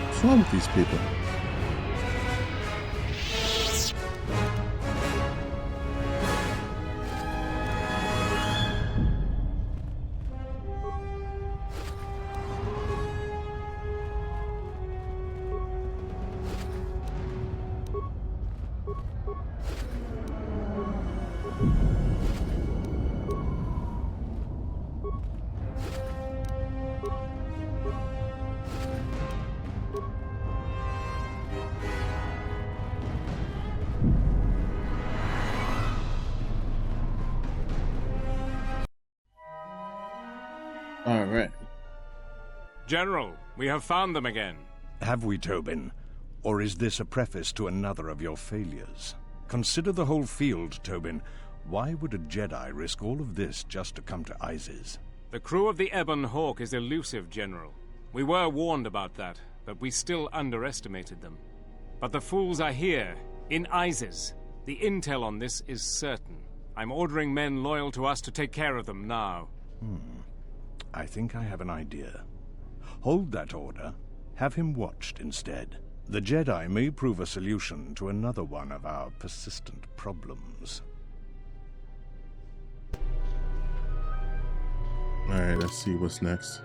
What's wrong with these people? All right. General, we have found them again. Have we, Tobin? Or is this a preface to another of your failures? Consider the whole field, Tobin. Why would a Jedi risk all of this just to come to Isis? The crew of the Ebon Hawk is elusive, General. We were warned about that, but we still underestimated them. But the fools are here, in Isis. The intel on this is certain. I'm ordering men loyal to us to take care of them now. I think I have an idea. Hold that order. Have him watched instead. The Jedi may prove a solution to another one of our persistent problems. Alright, let's see what's next.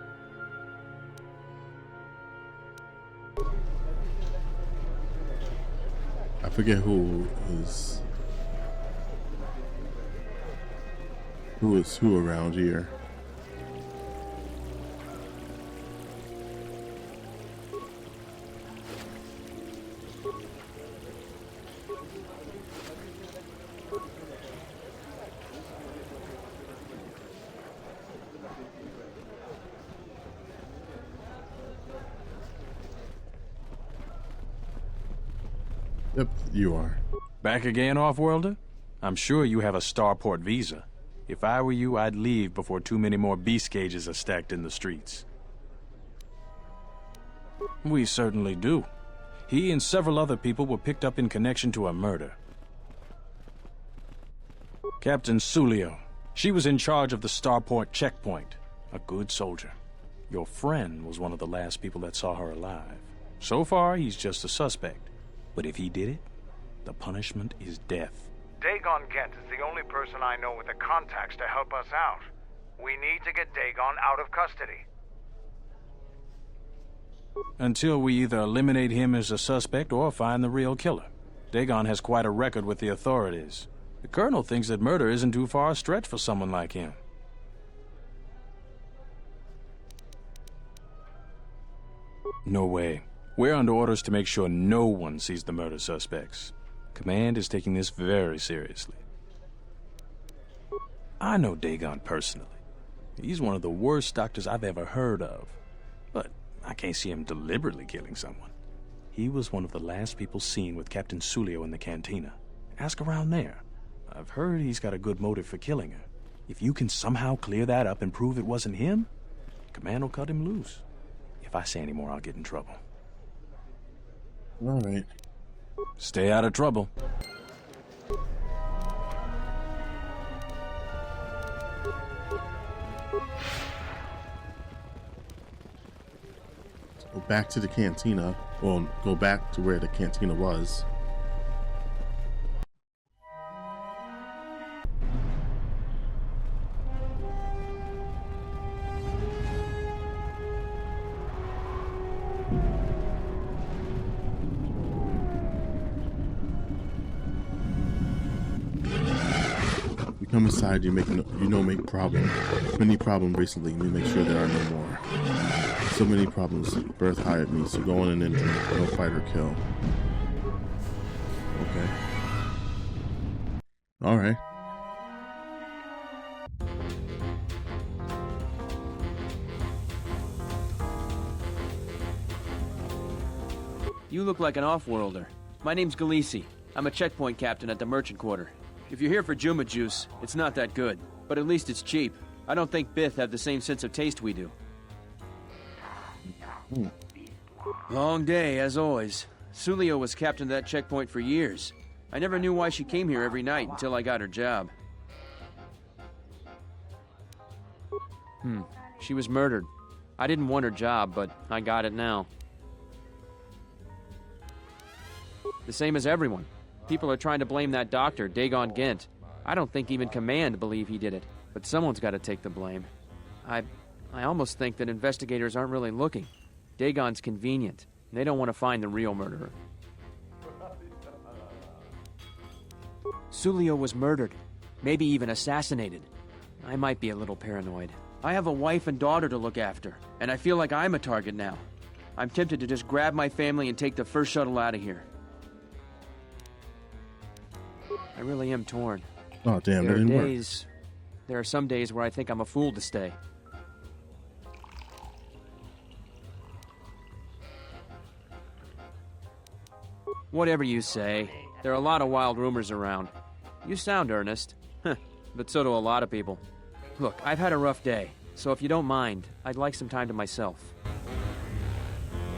I forget who is who around here. Yep, you are. Back again, Off-Worlder? I'm sure you have a starport visa. If I were you, I'd leave before too many more beast cages are stacked in the streets. We certainly do. He and several other people were picked up in connection to a murder. Captain Sulio. She was in charge of the starport checkpoint. A good soldier. Your friend was one of the last people that saw her alive. So far, he's just a suspect. But if he did it, the punishment is death. Dagon Gent is the only person I know with the contacts to help us out. We need to get Dagon out of custody. Until we either eliminate him as a suspect or find the real killer. Dagon has quite a record with the authorities. The Colonel thinks that murder isn't too far a stretch for someone like him. No way. We're under orders to make sure no one sees the murder suspects. Command is taking this very seriously. I know Dagon personally. He's one of the worst doctors I've ever heard of. But I can't see him deliberately killing someone. He was one of the last people seen with Captain Sulio in the cantina. Ask around there. I've heard he's got a good motive for killing her. If you can somehow clear that up and prove it wasn't him, Command will cut him loose. If I say any more, I'll get in trouble. All right. Stay out of trouble. Go back to the cantina. Well, go back to where the cantina was. You come inside, make problem. Many problems recently. We make sure there are no more. So many problems. Birth hired me, so go on and enter. No fight or kill. Okay. Alright. You look like an off-worlder. My name's Galisi. I'm a checkpoint captain at the merchant quarter. If you're here for Juma juice, it's not that good. But at least it's cheap. I don't think Bith have the same sense of taste we do. Long day, as always. Sulio was captain of that checkpoint for years. I never knew why she came here every night until I got her job. She was murdered. I didn't want her job, but I got it now. The same as everyone. People are trying to blame that doctor, Dagon Gent. I don't think even Command believe he did it, but someone's got to take the blame. I almost think that investigators aren't really looking. Dagon's convenient. They don't want to find the real murderer. Sulio was murdered. Maybe even assassinated. I might be a little paranoid. I have a wife and daughter to look after, and I feel like I'm a target now. I'm tempted to just grab my family and take the first shuttle out of here. I really am torn. Oh, damn, that didn't work. There are some days where I think I'm a fool to stay. Whatever you say, there are a lot of wild rumors around. You sound earnest. But so do a lot of people. Look, I've had a rough day, so if you don't mind, I'd like some time to myself.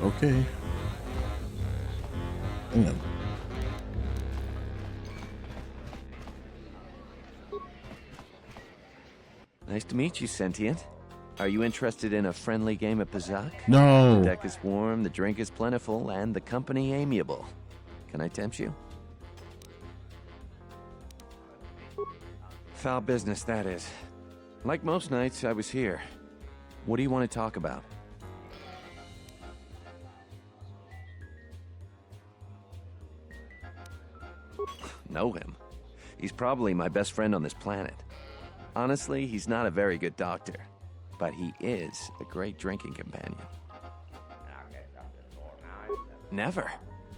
Okay. Damn. Nice to meet you, Sentient. Are you interested in a friendly game of Pazak? No. The deck is warm, the drink is plentiful, and the company amiable. Can I tempt you? Foul business, that is. Like most nights, I was here. What do you want to talk about? Know him. He's probably my best friend on this planet. Honestly, he's not a very good doctor, but he is a great drinking companion. Never.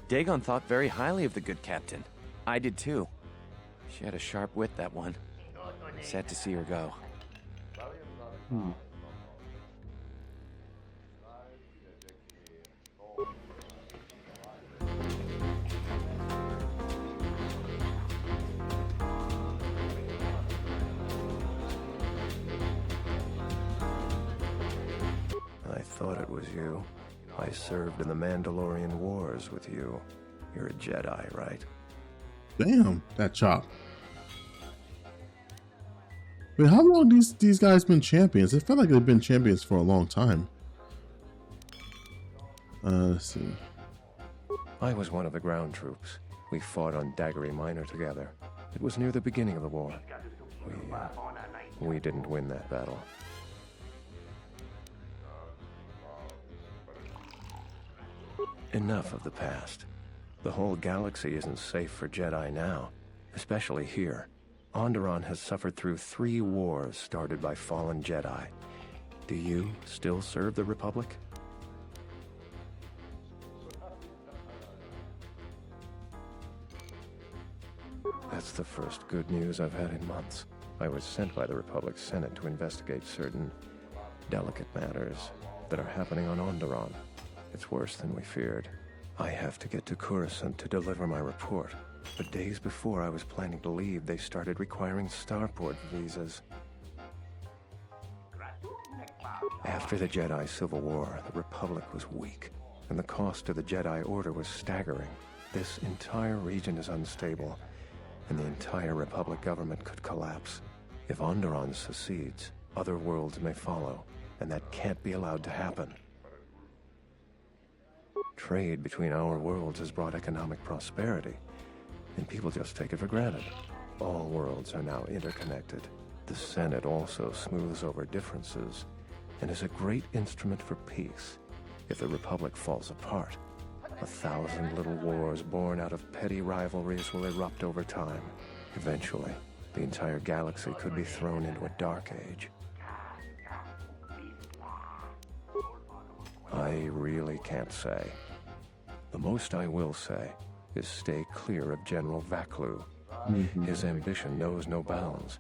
Dagon thought very highly of the good captain. I did too. She had a sharp wit, that one. Sad to see her go. I thought it was you. I served in the Mandalorian Wars with you. You're a Jedi, right? Damn, that chop. Wait, how long these guys been champions? It felt like they've been champions for a long time. Let's see. I was one of the ground troops. We fought on Daggery Minor together. It was near the beginning of the war. We didn't win that battle. Enough of the past. The whole galaxy isn't safe for Jedi now, especially here. Onderon has suffered through 3 wars started by fallen Jedi. Do you still serve the Republic? That's the first good news I've had in months. I was sent by the Republic Senate to investigate certain delicate matters that are happening on Onderon. It's worse than we feared. I have to get to Coruscant to deliver my report. But days before I was planning to leave, they started requiring starport visas. After the Jedi Civil War, the Republic was weak, and the cost to the Jedi Order was staggering. This entire region is unstable, and the entire Republic government could collapse. If Onderon secedes, other worlds may follow, and that can't be allowed to happen. Trade between our worlds has brought economic prosperity, and people just take it for granted. All worlds are now interconnected. The Senate also smooths over differences and is a great instrument for peace. If the Republic falls apart, 1,000 little wars born out of petty rivalries will erupt over time. Eventually, the entire galaxy could be thrown into a dark age. I really can't say. The most I will say is stay clear of General Vaklu. His ambition knows no bounds.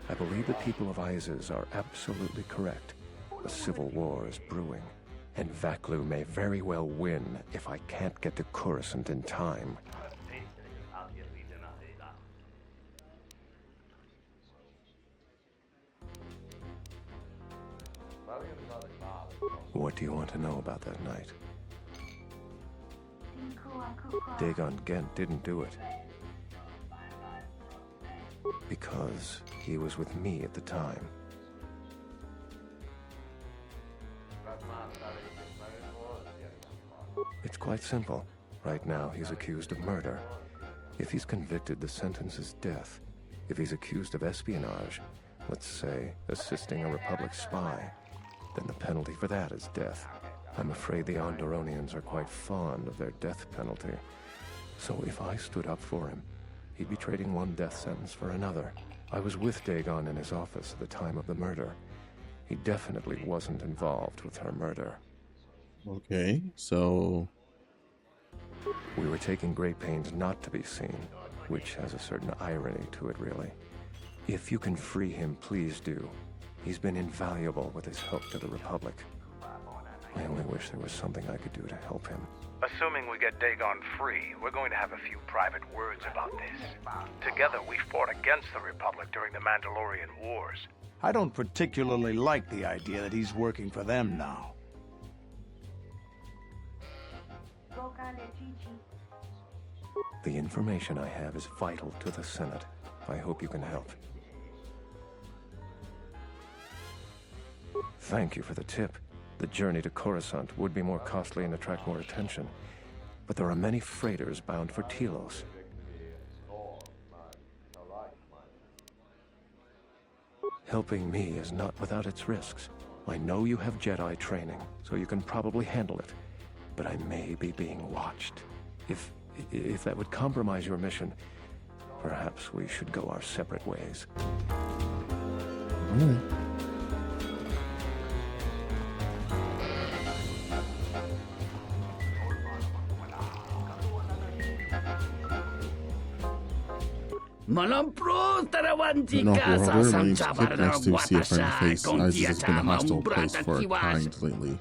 I believe the people of Isis are absolutely correct. A civil war is brewing, and Vaklu may very well win if I can't get to Coruscant in time. What do you want to know about that night? Dagon Gent didn't do it. Because he was with me at the time. It's quite simple. Right now, he's accused of murder. If he's convicted, the sentence is death. If he's accused of espionage, let's say assisting a Republic spy, then the penalty for that is death. I'm afraid the Onderonians are quite fond of their death penalty. So if I stood up for him, he'd be trading one death sentence for another. I was with Dagon in his office at the time of the murder. He definitely wasn't involved with her murder. Okay, so... We were taking great pains not to be seen, which has a certain irony to it, really. If you can free him, please do. He's been invaluable with his help to the Republic. I only wish there was something I could do to help him. Assuming we get Dagon free, we're going to have a few private words about this. Together, we fought against the Republic during the Mandalorian Wars. I don't particularly like the idea that he's working for them now. The information I have is vital to the Senate. I hope you can help. Thank you for the tip. The journey to Coruscant would be more costly and attract more attention. But there are many freighters bound for Telos. Helping me is not without its risks. I know you have Jedi training, so you can probably handle it. But I may be being watched. If that would compromise your mission, perhaps we should go our separate ways. I don't know if we're my name's Kip. Nice to see a friendly face. Isis has been a hostile place for a kind lately.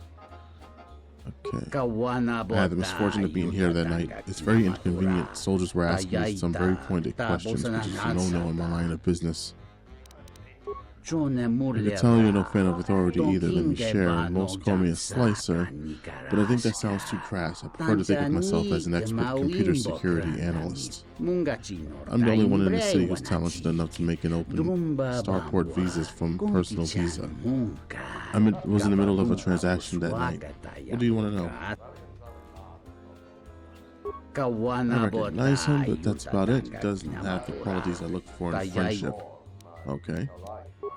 Okay. I had the misfortune of being here that night. It's very inconvenient. Soldiers were asking me some very pointed questions, which is a no-no in my line of business. I can tell you're no fan of authority either, let me share. Most call me a slicer, but I think that sounds too crass. I prefer to think of myself as an expert computer security analyst. I'm the only one in the city who's talented enough to make and open starport visas from personal visa. I was in the middle of a transaction that night. What do you want to know? I recognize him, but that's about it. He doesn't have the qualities I look for in friendship. Okay.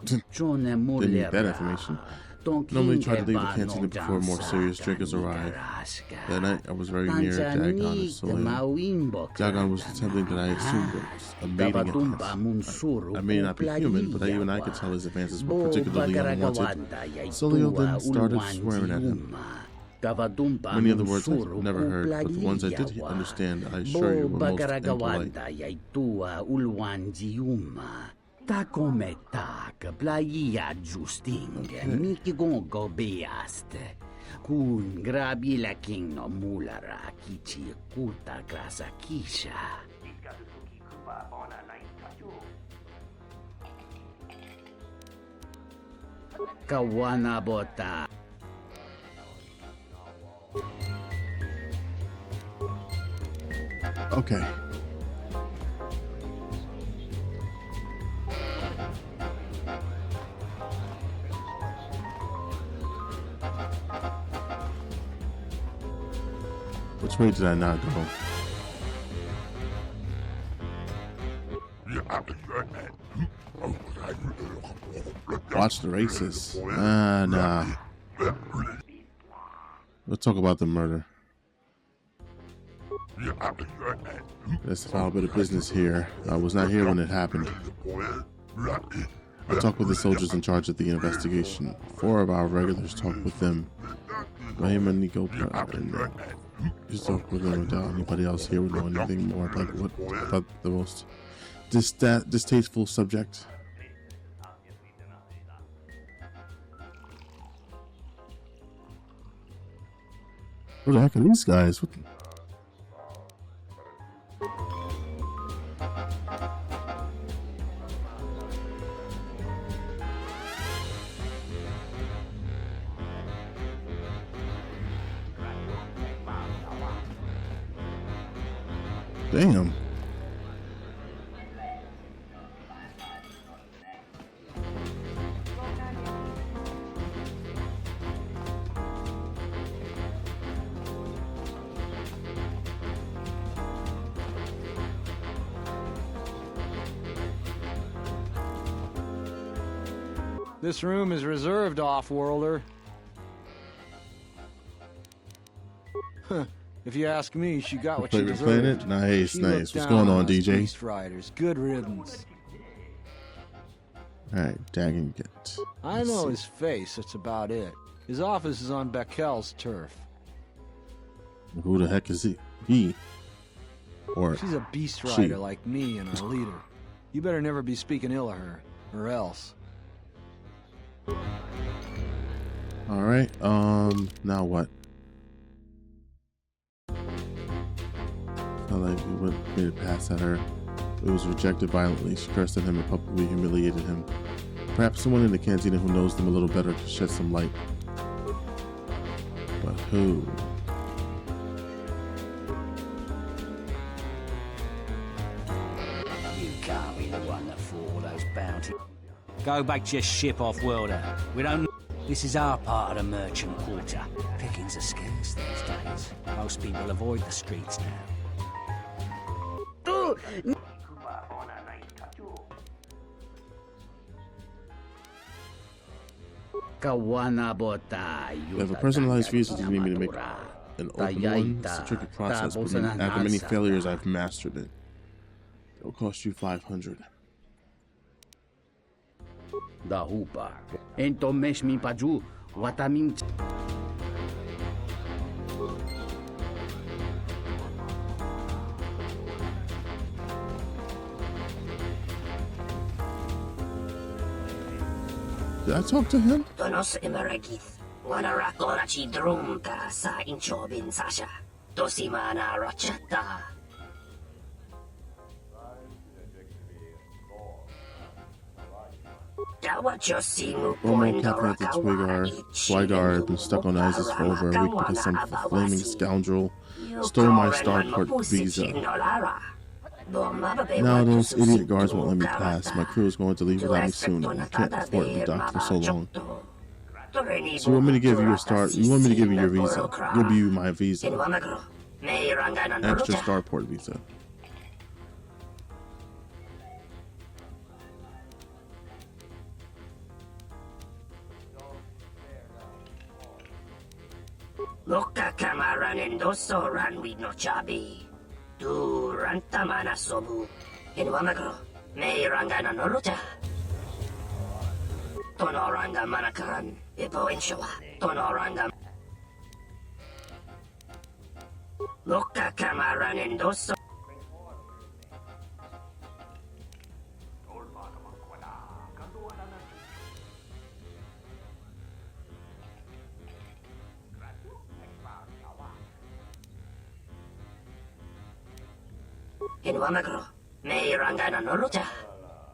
Didn't need that information. Normally try to leave the cantina before more serious drinkers arrive. That night I was very near Dagon and Soleil. Dagon was attempting that I assumed was a mating attempt. I may not be human, but even I could tell his advances were particularly unwanted. Soleil then started swearing at him. Many of the words I've never heard, but the ones I did understand, I assure you, were most impolite. Kun grabi la king no mulara kichi kuta grasa kisha. Kawana bota. Okay. Which way did I not go? Watch the races. Nah. Let's talk about the murder. Let's file a bit of business here. I was not here when it happened. I talked with the soldiers in charge of the investigation. 4 of our regulars talked with them. Rahim and Nico, just talked with them without anybody else here would know anything more about the most distasteful subject. Who the heck are these guys? What the... Damn. This room is reserved, off-worlder. Huh. If you ask me, she got what she deserved. Planet? Nice, She nice. looked What's down going on, us DJ? Beast Riders. Good riddance. Alright, Dagon get. I Let's know see. his face, that's about it. His office is on Beckel's turf. Who the heck is he? Or She's a beast she. rider like me and our leader. You better never be speaking ill of her, or else. Alright, now what? Felt like he made a pass at her. It was rejected violently. She cursed at him and publicly humiliated him. Perhaps someone in the cantina who knows them a little better could shed some light. But who? You can't be the one that fought all those bounties. Go back to your ship, off-worlder. We don't... This is our part of the merchant quarter. Pickings are scarce these days. Most people avoid the streets now. You have a personalized visa that you need me to make an open one. It's a tricky process, but after many failures, I've mastered it. It'll cost you 500. Da hupa. Ento mesh mi paju. Watamim. Did I talk to him? Donos emeragith. Wanara korachi drumka sa inchobin sasha. Dosimana rachata. Romo captured the Twigar had been stuck on ISIS for over a week because some flaming scoundrel stole my starport visa. Now those idiot guards won't let me pass. My crew is going to leave without me soon. I can't afford to be docked for so long. So you want me to give you a start? You want me to give you your visa? Give you my visa. Extra starport visa. Loka kamaran endoso ranwi no chabi. Du rantamana sobu. Inwamagro. May rangana noruta. Tonoranga manakaran. Ipo inshawa. Tonoranga. Loka kamaran endoso.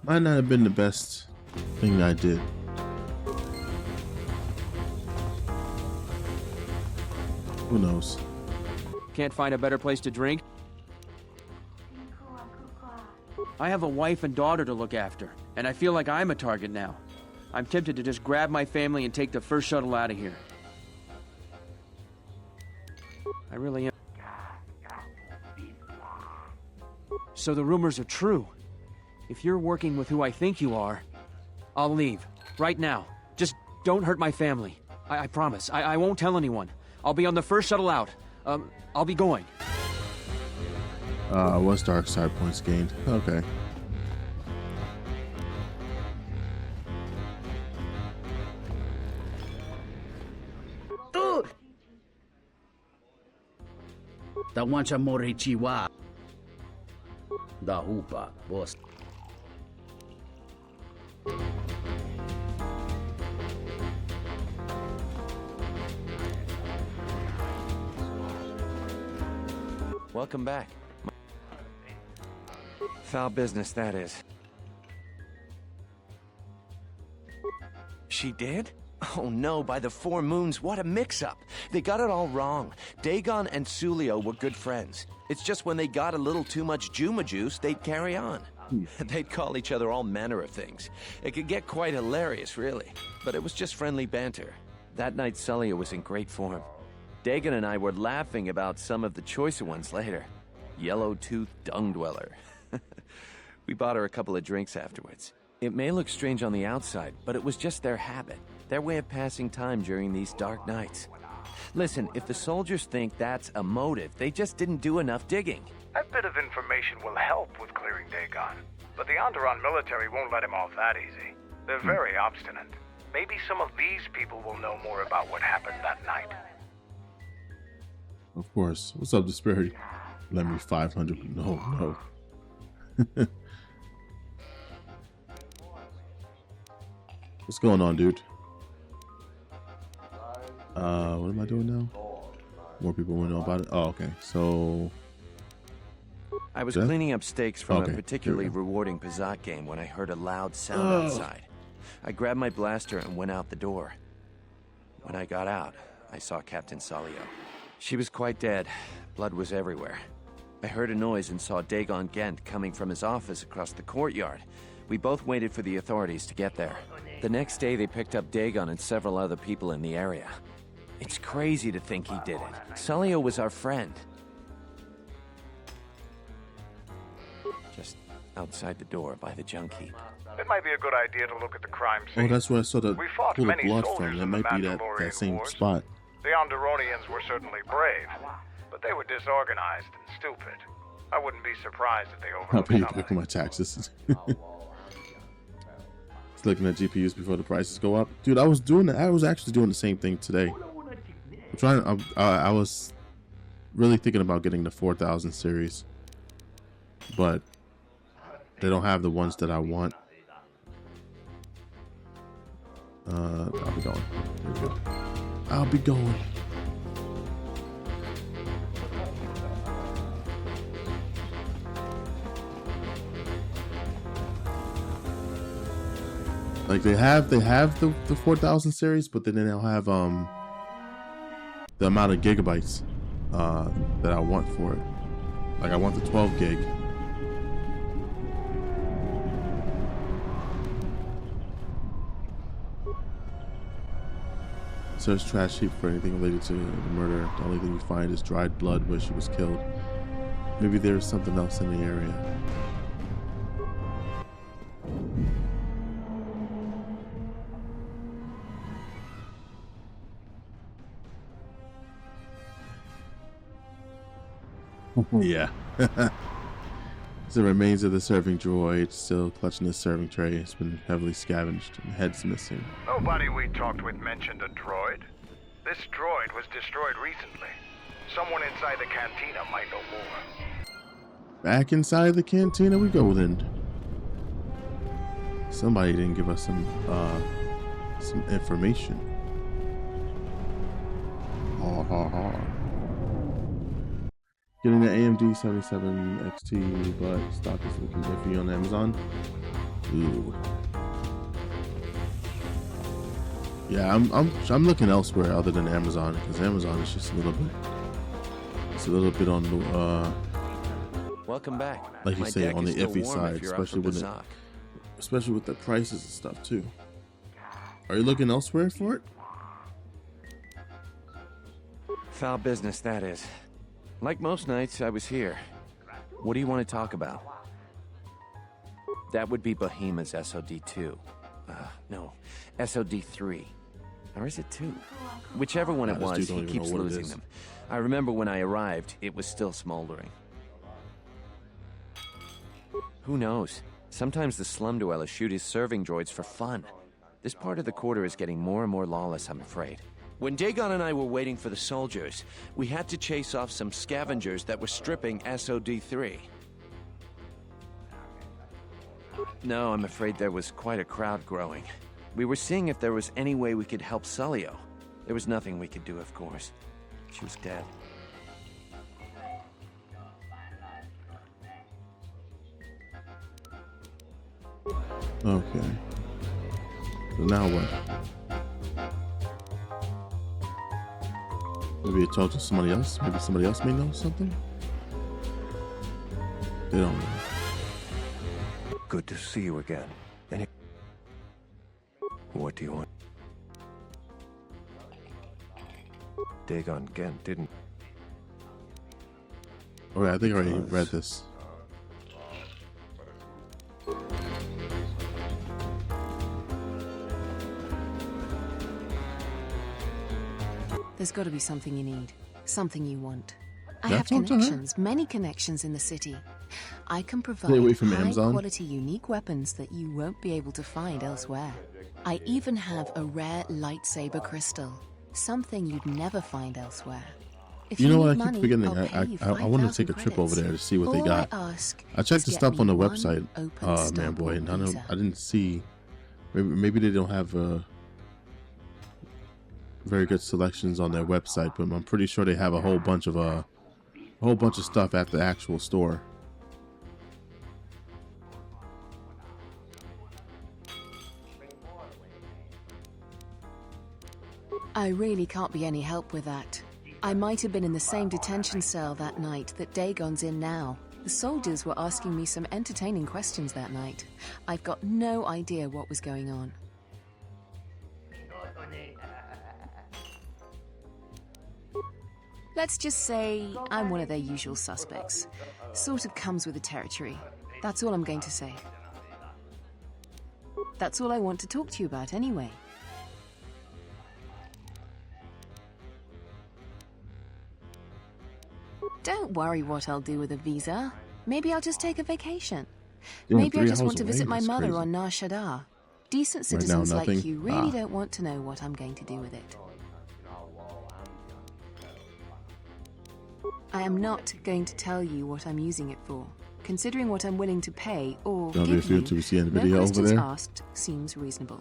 Might not have been the best thing I did. Who knows? Can't find a better place to drink? I have a wife and daughter to look after, and I feel like I'm a target now. I'm tempted to just grab my family and take the first shuttle out of here. I really am. So the rumors are true. If you're working with who I think you are, I'll leave. Right now. Just don't hurt my family. I promise. I won't tell anyone. I'll be on the first shuttle out. I'll be going. What's dark side points gained? Okay. Da wancha mori chiwa. Da hupa, boss. Welcome back. Foul business, that is. She did? Oh no, by the four moons, what a mix-up. They got it all wrong. Dagon and Sulio were good friends. It's just when they got a little too much Juma juice, they'd carry on. They'd call each other all manner of things. It could get quite hilarious, really. But it was just friendly banter. That night, Sulio was in great form. Dagon and I were laughing about some of the choicer ones later. Yellow-toothed dung dweller. We bought her a couple of drinks afterwards. It may look strange on the outside, but it was just their habit. Their way of passing time during these dark nights. Listen, if the soldiers think that's a motive, they just didn't do enough digging. That bit of information will help with clearing Dagon. But the Onderon military won't let him off that easy. They're very obstinate. Maybe some of these people will know more about what happened that night. Of course. What's up, Disparity? Lend me 500. No. What's going on, dude? What am I doing now? More people want to know about it. Oh, okay. So I was cleaning up stakes from a particularly rewarding Pizat game when I heard a loud sound outside. I grabbed my blaster and went out the door. When I got out, I saw Captain Salio. She was quite dead. Blood was everywhere. I heard a noise and saw Dagon Gent coming from his office across the courtyard. We both waited for the authorities to get there. The next day, they picked up Dagon and several other people in the area. It's crazy to think he did it. Salio was our friend. Just outside the door by the junk heap. It might be a good idea to look at the crime scene. Oh, that's where I saw the pool of blood from. That in might be that Mandalorian same Wars. spot. The Onderonians were certainly brave, but they were disorganized and stupid. I wouldn't be surprised if they I'll overlooked pay something. quick for my taxes. Just looking at GPUs before the prices go up, dude. I was actually doing the same thing today. I was really thinking about getting the 4000 series, but they don't have the ones that I want. I'll be going. There we go. I'll be going. Like they have the 4000 series, but then they don't have the amount of gigabytes that I want for it. Like I want the 12 gig. Search trash heap for anything related to the murder. The only thing you find is dried blood where she was killed. Maybe there's something else in the area. Yeah. The remains of the serving droid still clutching his serving tray. It's been heavily scavenged and heads missing. Nobody we talked with mentioned a droid. This droid was destroyed recently. Someone inside the cantina might know more. Back inside the cantina we go then. Somebody didn't give us some information. Ha ha ha. Getting the AMD 77 XT, but stock is looking iffy on Amazon. Ooh. Yeah, I'm looking elsewhere other than Amazon, because Amazon is just a little bit on the Welcome back. like you My say, deck on the is still iffy warm side, if you're up for especially with the prices and stuff too. Are you looking elsewhere for it? Foul business, that is. Like most nights, I was here. What do you want to talk about? That would be Bohema's SOD-2. No, SOD-3. Or is it 2? Whichever one it was, he keeps losing them. I remember when I arrived, it was still smoldering. Who knows? Sometimes the slum dwellers shoot his serving droids for fun. This part of the quarter is getting more and more lawless, I'm afraid. When Dagon and I were waiting for the soldiers, we had to chase off some scavengers that were stripping SOD-3. No, I'm afraid there was quite a crowd growing. We were seeing if there was any way we could help Sulio. There was nothing we could do, of course. She was dead. Okay. So now what? Maybe you talk to somebody else? Maybe somebody else may know something? They don't know. Good to see you again. What do you want? Dagon Gent didn't. Oh yeah, I think I already read this. There's got to be something you need, something you want. I That's have what I'm connections, many connections in the city. I can provide Stay away from Amazon. high-quality, unique weapons that you won't be able to find elsewhere. I even have a rare lightsaber crystal, something you'd never find elsewhere. If You know what? need I keep money, forgetting. I'll pay you I want to 5,000 take a trip over credits. there to see what they All got. I ask I checked the is stuff get on the me one website. open Man, starport boy, and visa. I didn't see. Maybe they don't have very good selections on their website, but I'm pretty sure they have a whole bunch of stuff at the actual store. I really can't be any help with that. I might have been in the same detention cell that night that Dagon's in now. The soldiers were asking me some entertaining questions that night. I've got no idea what was going on. Let's just say I'm one of their usual suspects. Sort of comes with the territory. That's all I'm going to say. That's all I want to talk to you about anyway. Don't worry what I'll do with a visa. Maybe I'll just take a vacation. You're Maybe I 3 just hours want to away? visit my That's mother crazy. on Nar Shaddaa. Decent Right now, citizens nothing? like you really Ah. don't want to know what I'm going to do with it. I am not going to tell you what I'm using it for. Considering what I'm willing to pay or Don't be give afraid you, to see the no video over questions there. asked seems reasonable.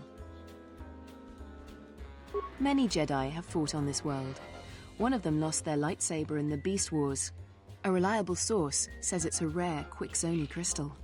Many Jedi have fought on this world. One of them lost their lightsaber in the Beast Wars. A reliable source says it's a rare Quixoni crystal.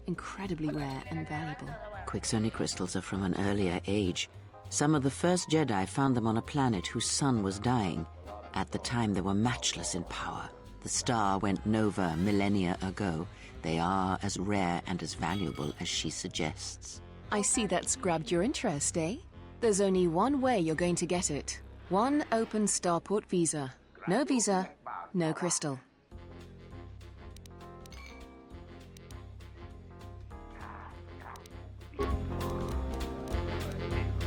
Incredibly rare and valuable. Quixoni crystals are from an earlier age. Some of the first Jedi found them on a planet whose sun was dying. At the time, they were matchless in power. The star went nova millennia ago. They are as rare and as valuable as she suggests. I see that's grabbed your interest, eh? There's only one way you're going to get it. One open starport visa. No visa, no crystal.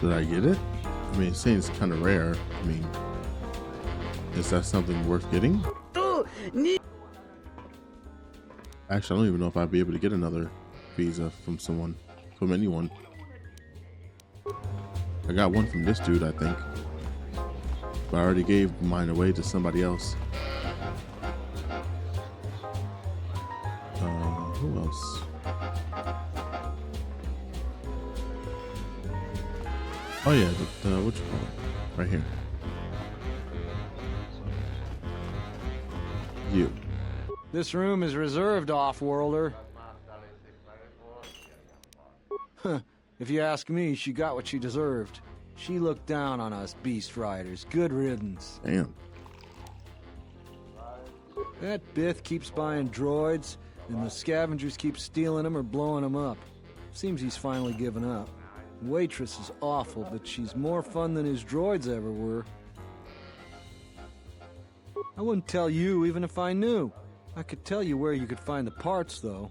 Did I get it? I mean, it's saying it's kind of rare. I mean, is that something worth getting? Actually, I don't even know if I'd be able to get another visa from anyone. I got one from this dude, I think. But I already gave mine away to somebody else. Who else? Oh yeah, what you call it? Right here. You. This room is reserved, off-worlder. Huh. If you ask me, she got what she deserved. She looked down on us beast riders. Good riddance. Damn. That Bith keeps buying droids, and the scavengers keep stealing them or blowing them up. Seems he's finally given up. Waitress is awful, but she's more fun than his droids ever were. I wouldn't tell you even if I knew. I could tell you where you could find the parts, though.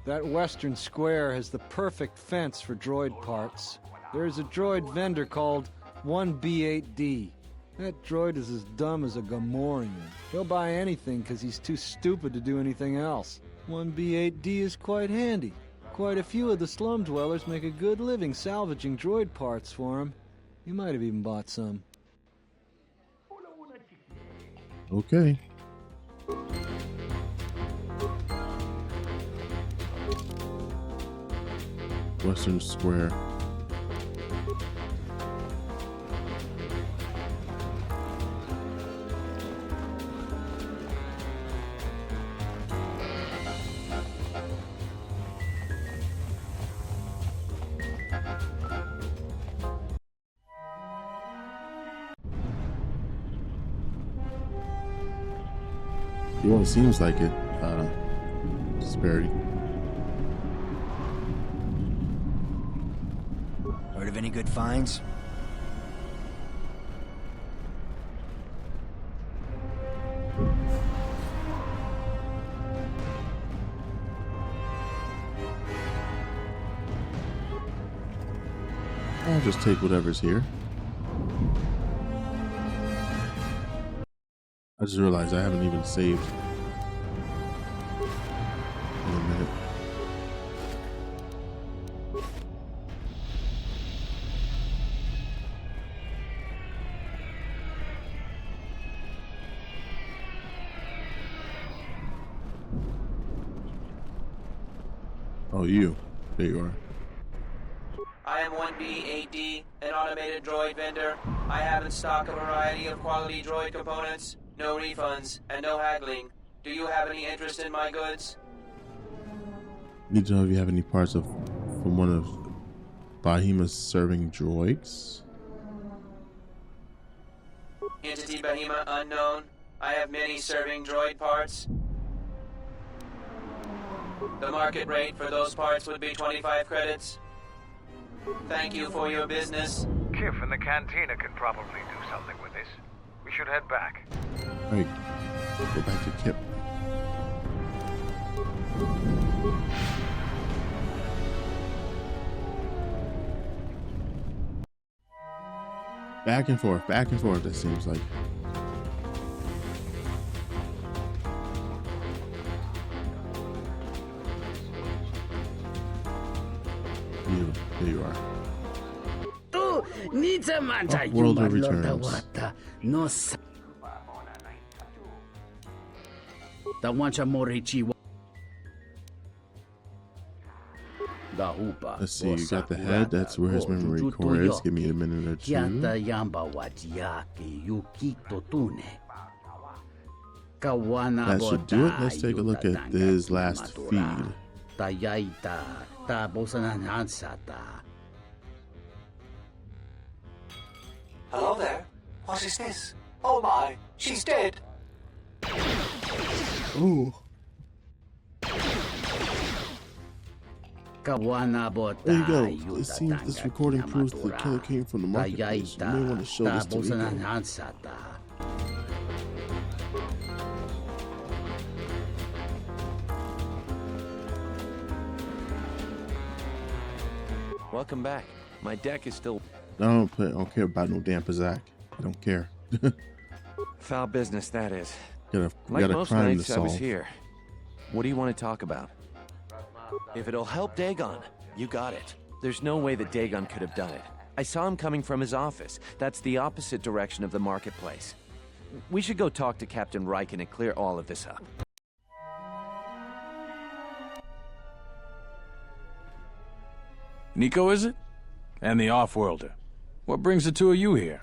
That western square has the perfect fence for droid parts. There's a droid vendor called 1B8D. That droid is as dumb as a Gamorrean. He'll buy anything because he's too stupid to do anything else. 1B8D is quite handy. Quite a few of the slum dwellers make a good living salvaging droid parts for him. You might have even bought some. Okay. Western Square. Well, it seems like it. Disparity. Heard of any good finds? I'll just take whatever's here. I just realized I haven't even saved in a minute. Oh, you. There you are. I am 1B8D, an automated droid vendor. I have in stock a variety of quality droid components. No refunds, and no haggling. Do you have any interest in my goods? Need to know if you have any parts from one of Bahima's serving droids. Entity Bahima unknown. I have many serving droid parts. The market rate for those parts would be 25 credits. Thank you for your business. Kif in the cantina can probably do something with this. We should head back. Alright, go back to Kip. Back and forth, it seems like. There you are. World of Returns. Let's see, you got the head, that's where his memory core is. Give me a minute or two. That should do it. Let's take a look at his last feed. Hello there. What is this? Oh my, she's dead. Ooh. There you go. It seems this recording proves that the killer came from the marketplace. You may want to show this to Rico. Welcome back. My deck is still... I don't care about no damn Pazak. I don't care. Foul business, that is. Got Like a most crime to nights, I was solve. here. What do you want to talk about? If it'll help Dagon, you got it. There's no way that Dagon could have done it. I saw him coming from his office. That's the opposite direction of the marketplace. We should go talk to Captain Riken and clear all of this up. Nico, is it? And the off-worlder. What brings the two of you here?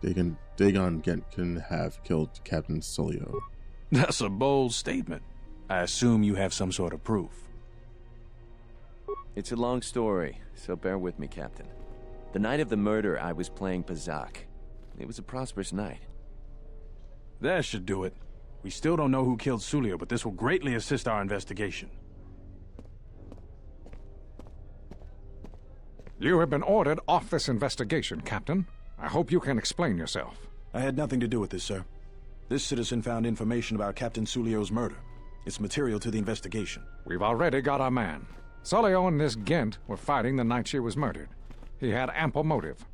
Dagon can have killed Captain Solio. That's a bold statement. I assume you have some sort of proof. It's a long story, so bear with me, Captain. The night of the murder, I was playing Pazak. It was a prosperous night. That should do it. We still don't know who killed Sulio, but this will greatly assist our investigation. You have been ordered off this investigation, Captain. I hope you can explain yourself. I had nothing to do with this, sir. This citizen found information about Captain Sulio's murder. It's material to the investigation. We've already got our man. Sulio and this Ghent were fighting the night she was murdered. He had ample motive.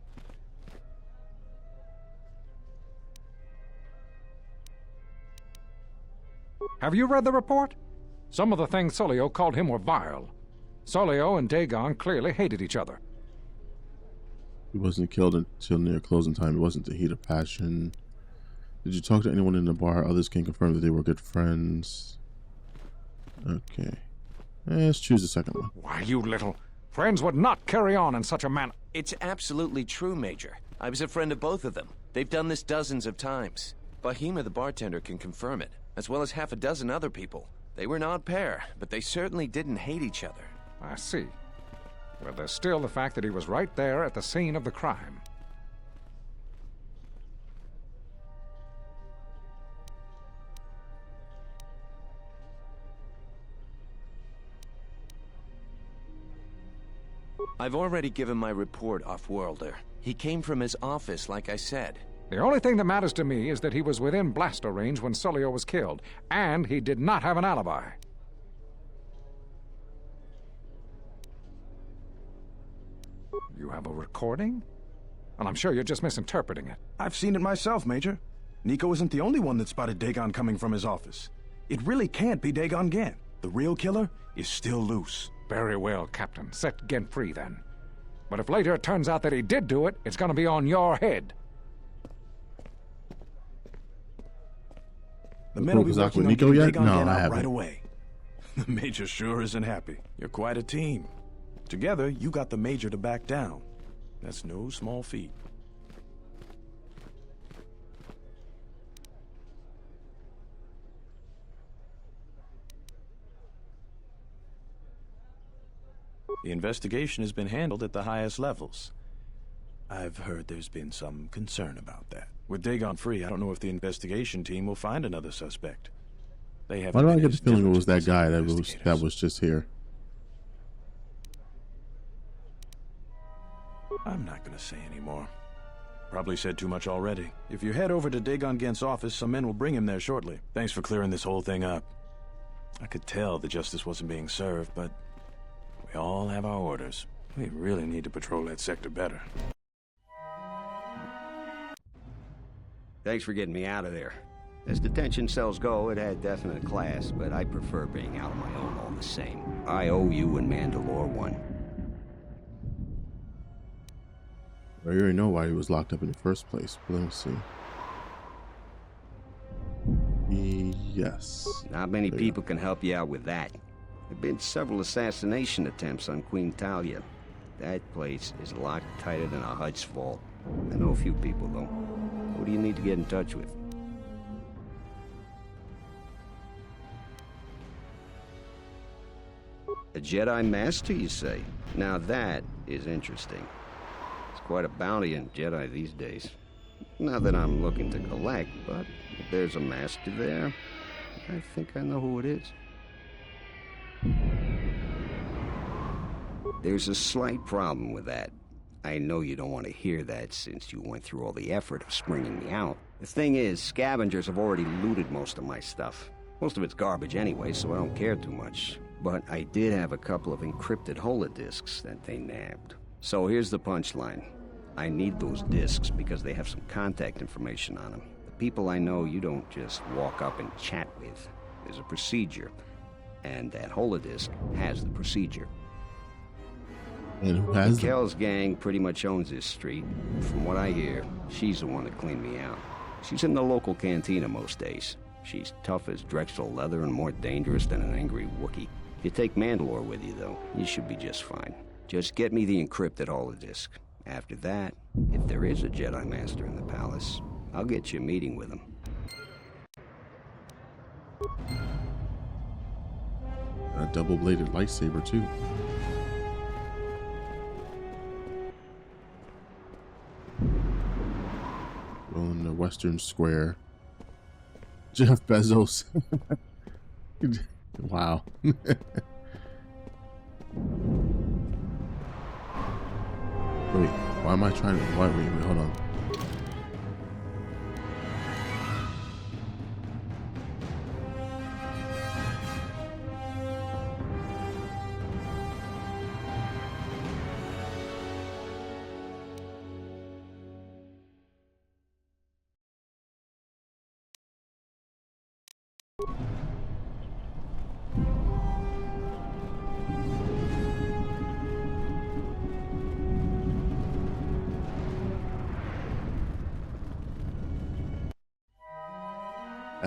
Have you read the report? Some of the things Sulio called him were vile. Sulio and Dagon clearly hated each other. He wasn't killed until near closing time. It wasn't the heat of passion. Did you talk to anyone in the bar? Others can confirm that they were good friends. Okay. Let's choose the second one. Why, you little... Friends would not carry on in such a manner. It's absolutely true, Major. I was a friend of both of them. They've done this dozens of times. Bahima, the bartender, can confirm it, as well as half a dozen other people. They were an odd pair, but they certainly didn't hate each other. I see. Well, there's still the fact that he was right there at the scene of the crime. I've already given my report, Off-Worlder. He came from his office, like I said. The only thing that matters to me is that he was within blaster range when Sulio was killed, and he did not have an alibi. You have a recording? Well, I'm sure you're just misinterpreting it. I've seen it myself, Major. Nico isn't the only one that spotted Dagon coming from his office. It really can't be Dagon Ghent. The real killer is still loose. Very well, Captain. Set Ghent free, then. But if later it turns out that he did do it, it's gonna be on your head. The men will be working on Nico getting yet? Dagon No, Ghent I out haven't. right away. The Major sure isn't happy. You're quite a team. Together, you got the Major to back down. That's no small feat. The investigation has been handled at the highest levels. I've heard there's been some concern about that. With Dagon free, I don't know if the investigation team will find another suspect. They haven't. Why do I been get the as feeling it diligent was that as the guy that investigators. was just here? I'm not gonna say any more. Probably said too much already. If you head over to Dagon Ghent's office, some men will bring him there shortly. Thanks for clearing this whole thing up. I could tell the justice wasn't being served, but we all have our orders. We really need to patrol that sector better. Thanks for getting me out of there. As detention cells go, it had definite class, but I prefer being out on my own all the same. I owe you and Mandalore one. I already know why he was locked up in the first place, but let me see. Yes. Not many people can help you out with that. There have been several assassination attempts on Queen Talia. That place is a lot tighter than a Hutch vault. I know a few people, though. Who do you need to get in touch with? A Jedi Master, you say? Now that is interesting. It's quite a bounty in Jedi these days. Not that I'm looking to collect, but if there's a Master there, I think I know who it is. There's a slight problem with that. I know you don't want to hear that since you went through all the effort of springing me out. The thing is, scavengers have already looted most of my stuff. Most of it's garbage anyway, so I don't care too much. But I did have a couple of encrypted holodisks that they nabbed. So here's the punchline. I need those disks because they have some contact information on them. The people I know you don't just walk up and chat with. There's a procedure. And that holodisk has the procedure. And who has them? Kel's gang pretty much owns this street. From what I hear, she's the one that cleaned me out. She's in the local cantina most days. She's tough as Drexel leather and more dangerous than an angry Wookiee. If you take Mandalore with you, though, you should be just fine. Just get me the encrypted holodisk. After that, if there is a Jedi Master in the palace, I'll get you a meeting with him. A double-bladed lightsaber, too. Well, in the Western Square. Jeff Bezos. Wow. Wait, why am I trying to... Wait, hold on. I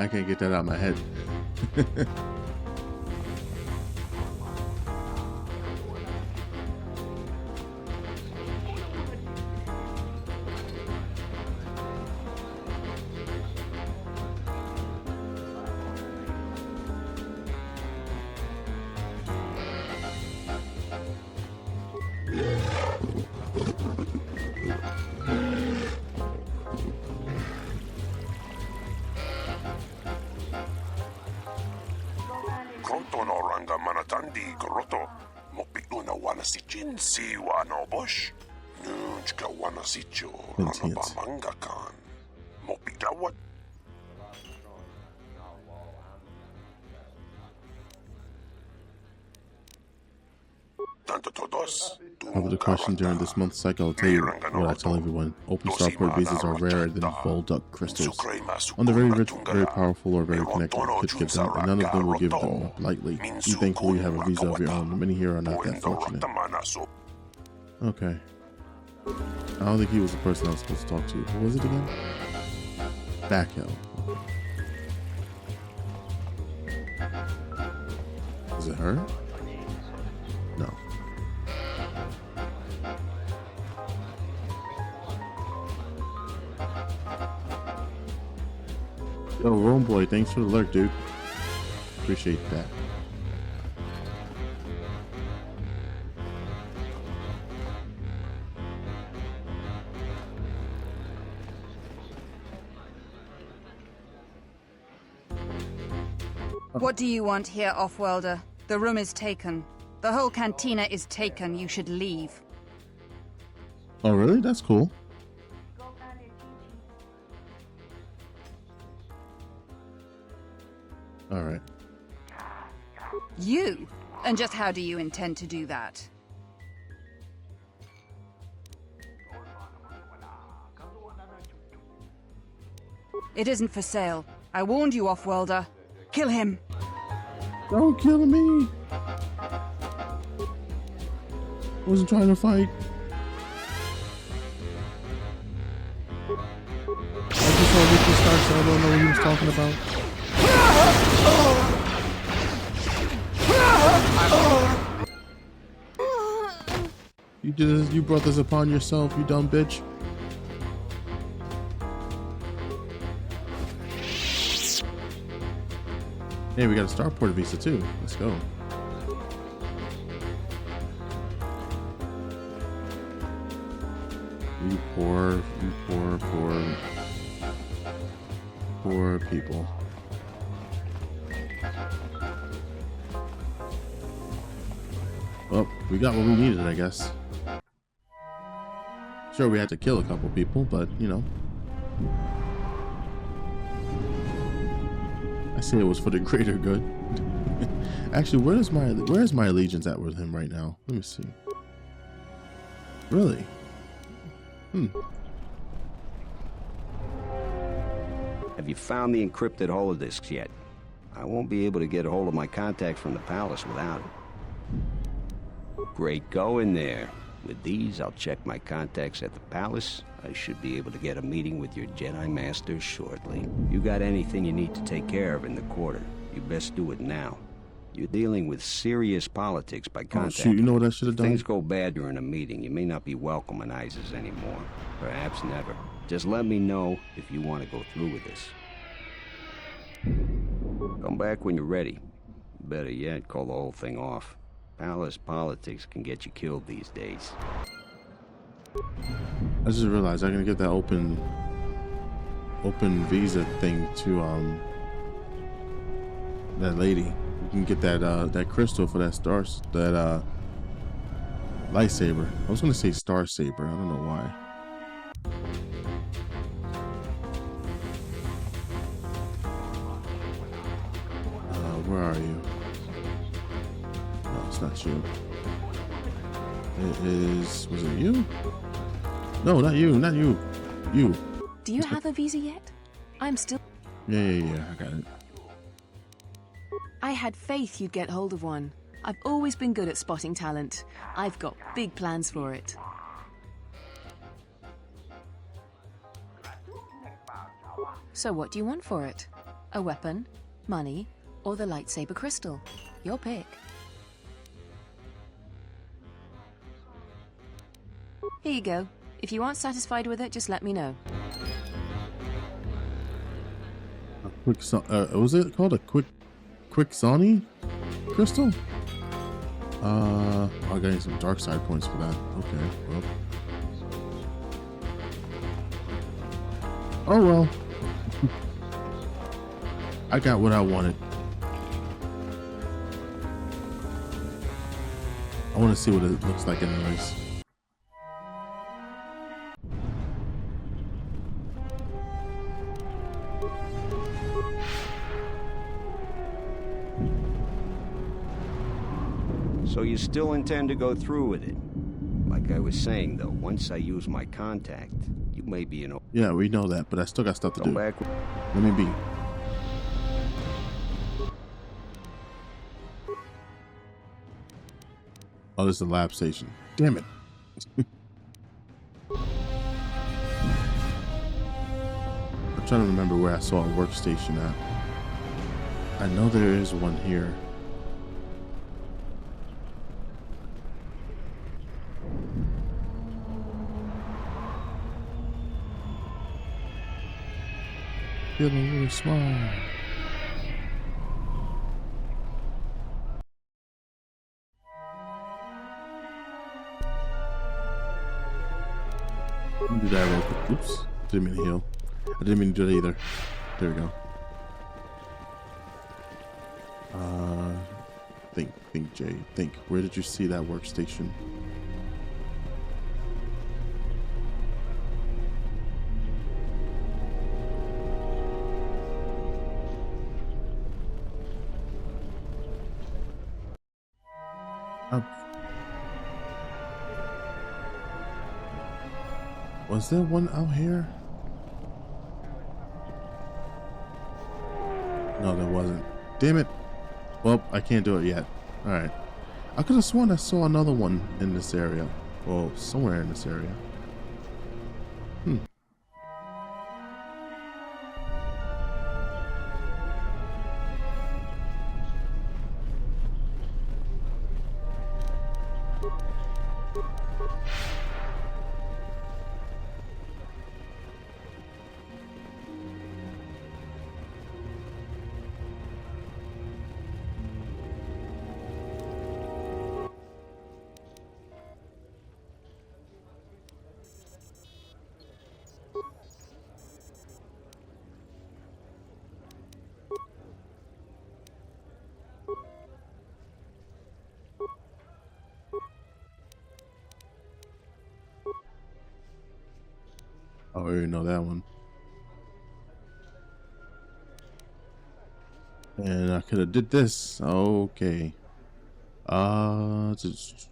can't get that out of my head. Over the question during this month's cycle, I'll tell you what I tell everyone. Open starport visas are rarer than Volduck crystals. One they're very rich, very powerful, or very connected could get them, and none of them will give them up lightly. You thankfully have a visa of your own. Many here are not that fortunate. Okay. I don't think he was the person I was supposed to talk to. Who was it again? Backhill. Was it her? No. Yo, Rome Boy, thanks for the alert, dude. Appreciate that. What do you want here, Offworlder? The room is taken. The whole cantina is taken. You should leave. Oh, really? That's cool. All right. You? And just how do you intend to do that? It isn't for sale. I warned you, Offworlder. Kill him. Don't kill me. I wasn't trying to fight. I just saw Ricky start, so I don't know what he was talking about. You did this, you brought this upon yourself, you dumb bitch. Hey, we got a starport visa too. Let's go. You poor people. Well, we got what we needed, I guess. Sure, we had to kill a couple people, but, you know. I say it was for the greater good. Actually, where's my allegiance at with him right now? Let me see. Really? Have you found the encrypted holodisks yet? I won't be able to get a hold of my contacts from the palace without it. Great going there. With these, I'll check my contacts at the palace. I should be able to get a meeting with your Jedi Masters shortly. You got anything you need to take care of in the quarter, you best do it now. You're dealing with serious politics by contact. Oh shoot, you know what I should have done? If things go bad during a meeting, you may not be welcome in ISIS anymore. Perhaps never. Just let me know if you want to go through with this. Come back when you're ready. Better yet, call the whole thing off. Palace politics can get you killed these days. I just realized I'm gonna get that open visa thing to that lady. We can get that crystal for that lightsaber. I was gonna say star saber. I don't know why. Where are you? No, it's not you. It is. Was it you? No, not you. Not you. You. Do you have a visa yet? I'm still... Yeah, I got it. I had faith you'd get hold of one. I've always been good at spotting talent. I've got big plans for it. So what do you want for it? A weapon, money, or the lightsaber crystal? Your pick. Here you go. If you aren't satisfied with it, just let me know. A quick was it called a quick Zoni crystal? I got some dark side points for that. Okay, well. Oh well. I got what I wanted. I want to see what it looks like anyways. So you still intend to go through with it? Like I was saying, though, once I use my contact, you may be an... Yeah, we know that, but I still got stuff to do. Back. Let me be. Oh, this is the lab station. Damn it. I'm trying to remember where I saw a workstation at. I know there is one here. Feeling really smart. Let me do that real quick. Oops. Didn't mean to heal. I didn't mean to do that either. There we go. Think, Jay. Think. Where did you see that workstation? Was there one out here? No, there wasn't. Damn it. Well, I can't do it yet. Alright. I could have sworn I saw another one in this area. Well, somewhere in this area. Oh, I already know that one. And I could have did this. Okay. Just...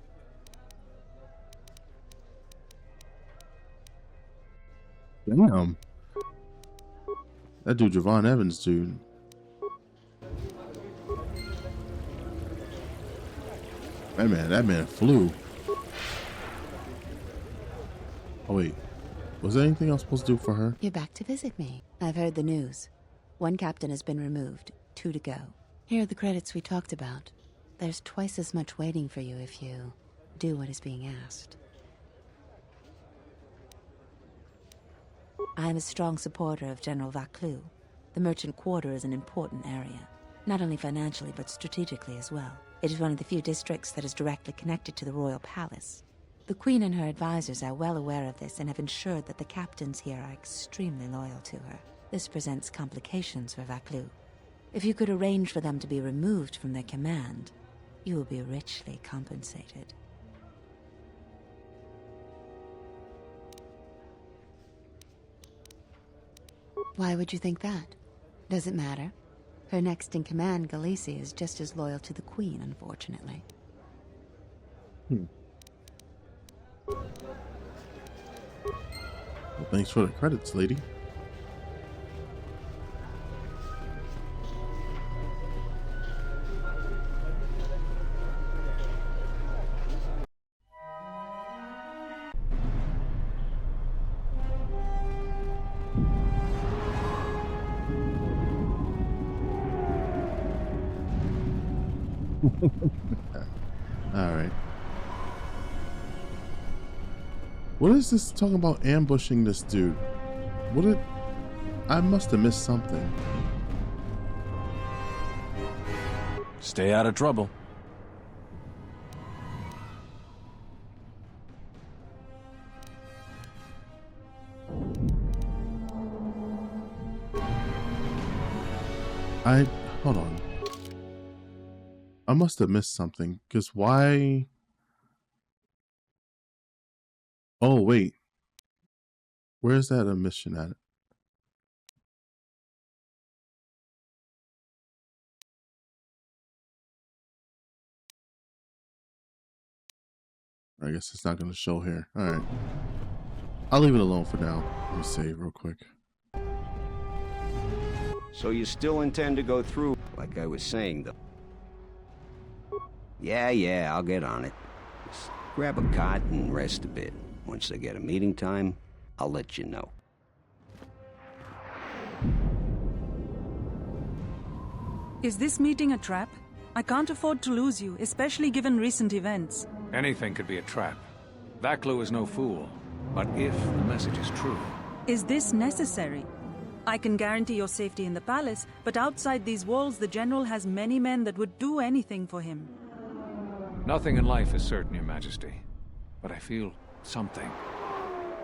Damn. That dude, Javon Evans, dude. That man flew. Oh wait. Was there anything I was supposed to do for her? You're back to visit me. I've heard the news. One captain has been removed, 2 to go. Here are the credits we talked about. There's twice as much waiting for you if you do what is being asked. I am a strong supporter of General Vaclu. The merchant quarter is an important area, not only financially but strategically as well. It is one of the few districts that is directly connected to the royal palace. The Queen and her advisors are well aware of this and have ensured that the captains here are extremely loyal to her. This presents complications for Vaclu. If you could arrange for them to be removed from their command, you will be richly compensated. Why would you think that? Does it matter? Her next in command, Khaleesi, is just as loyal to the Queen, unfortunately. Well, thanks for the credits, lady. Alright. What is this talking about ambushing this dude? What did... I must have missed something. Stay out of trouble. Hold on. I must have missed something, because why... Oh, wait. Where's that mission at? I guess it's not going to show here. Alright. I'll leave it alone for now. Let me save real quick. So you still intend to go through, like I was saying, though? Yeah, I'll get on it. Just grab a cot and rest a bit. Once I get a meeting time, I'll let you know. Is this meeting a trap? I can't afford to lose you, especially given recent events. Anything could be a trap. Vaklu is no fool. But if the message is true... Is this necessary? I can guarantee your safety in the palace, but outside these walls the General has many men that would do anything for him. Nothing in life is certain, Your Majesty. But I feel something.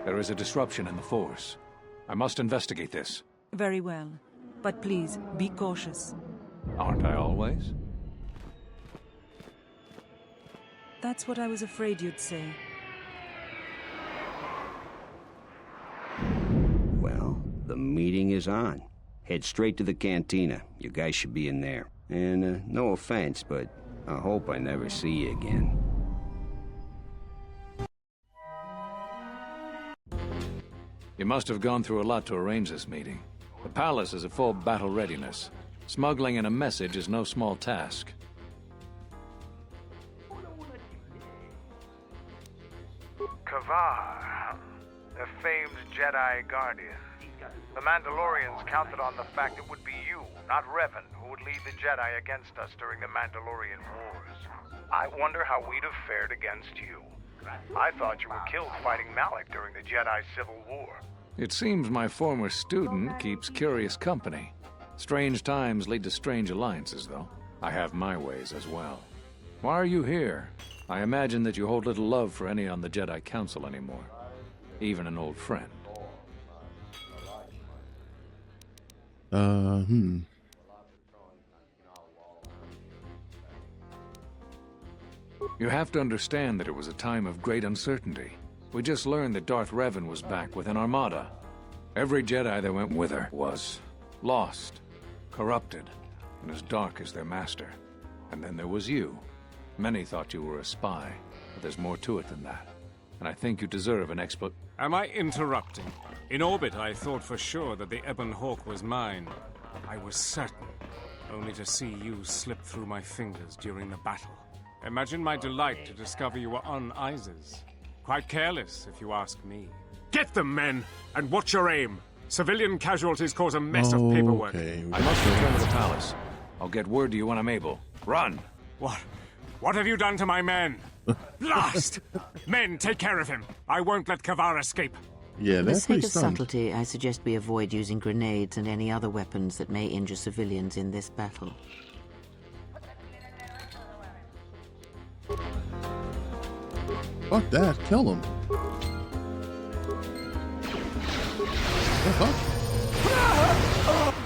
There is a disruption in the Force. I must investigate this. Very well. But please, be cautious. Aren't I always? That's what I was afraid you'd say. Well, the meeting is on. Head straight to the cantina. You guys should be in there. And no offense, but I hope I never see you again. You must have gone through a lot to arrange this meeting. The palace is at full battle readiness. Smuggling in a message is no small task. Kavar, the famed Jedi Guardian. The Mandalorians counted on the fact it would be you, not Revan, who would lead the Jedi against us during the Mandalorian Wars. I wonder how we'd have fared against you. I thought you were killed fighting Malak during the Jedi Civil War. It seems my former student keeps curious company. Strange times lead to strange alliances, though. I have my ways as well. Why are you here? I imagine that you hold little love for any on the Jedi Council anymore. Even an old friend. You have to understand that it was a time of great uncertainty. We just learned that Darth Revan was back with an armada. Every Jedi that went with her was lost, corrupted, and as dark as their master. And then there was you. Many thought you were a spy, but there's more to it than that. And I think you deserve an Am I interrupting? In orbit, I thought for sure that the Ebon Hawk was mine. I was certain, only to see you slip through my fingers during the battle. Imagine my delight to discover you were on Isis. Quite careless, if you ask me. Get them, men, and watch your aim. Civilian casualties cause a mess of paperwork. I must return to the palace. I'll get word to you when I'm able. Run! What have you done to my men? Blast! Men, take care of him. I won't let Kavar escape. Yeah, For the that's sake pretty of stunned. subtlety, I suggest we avoid using grenades and any other weapons that may injure civilians in this battle. Fuck that, kill him. The fuck?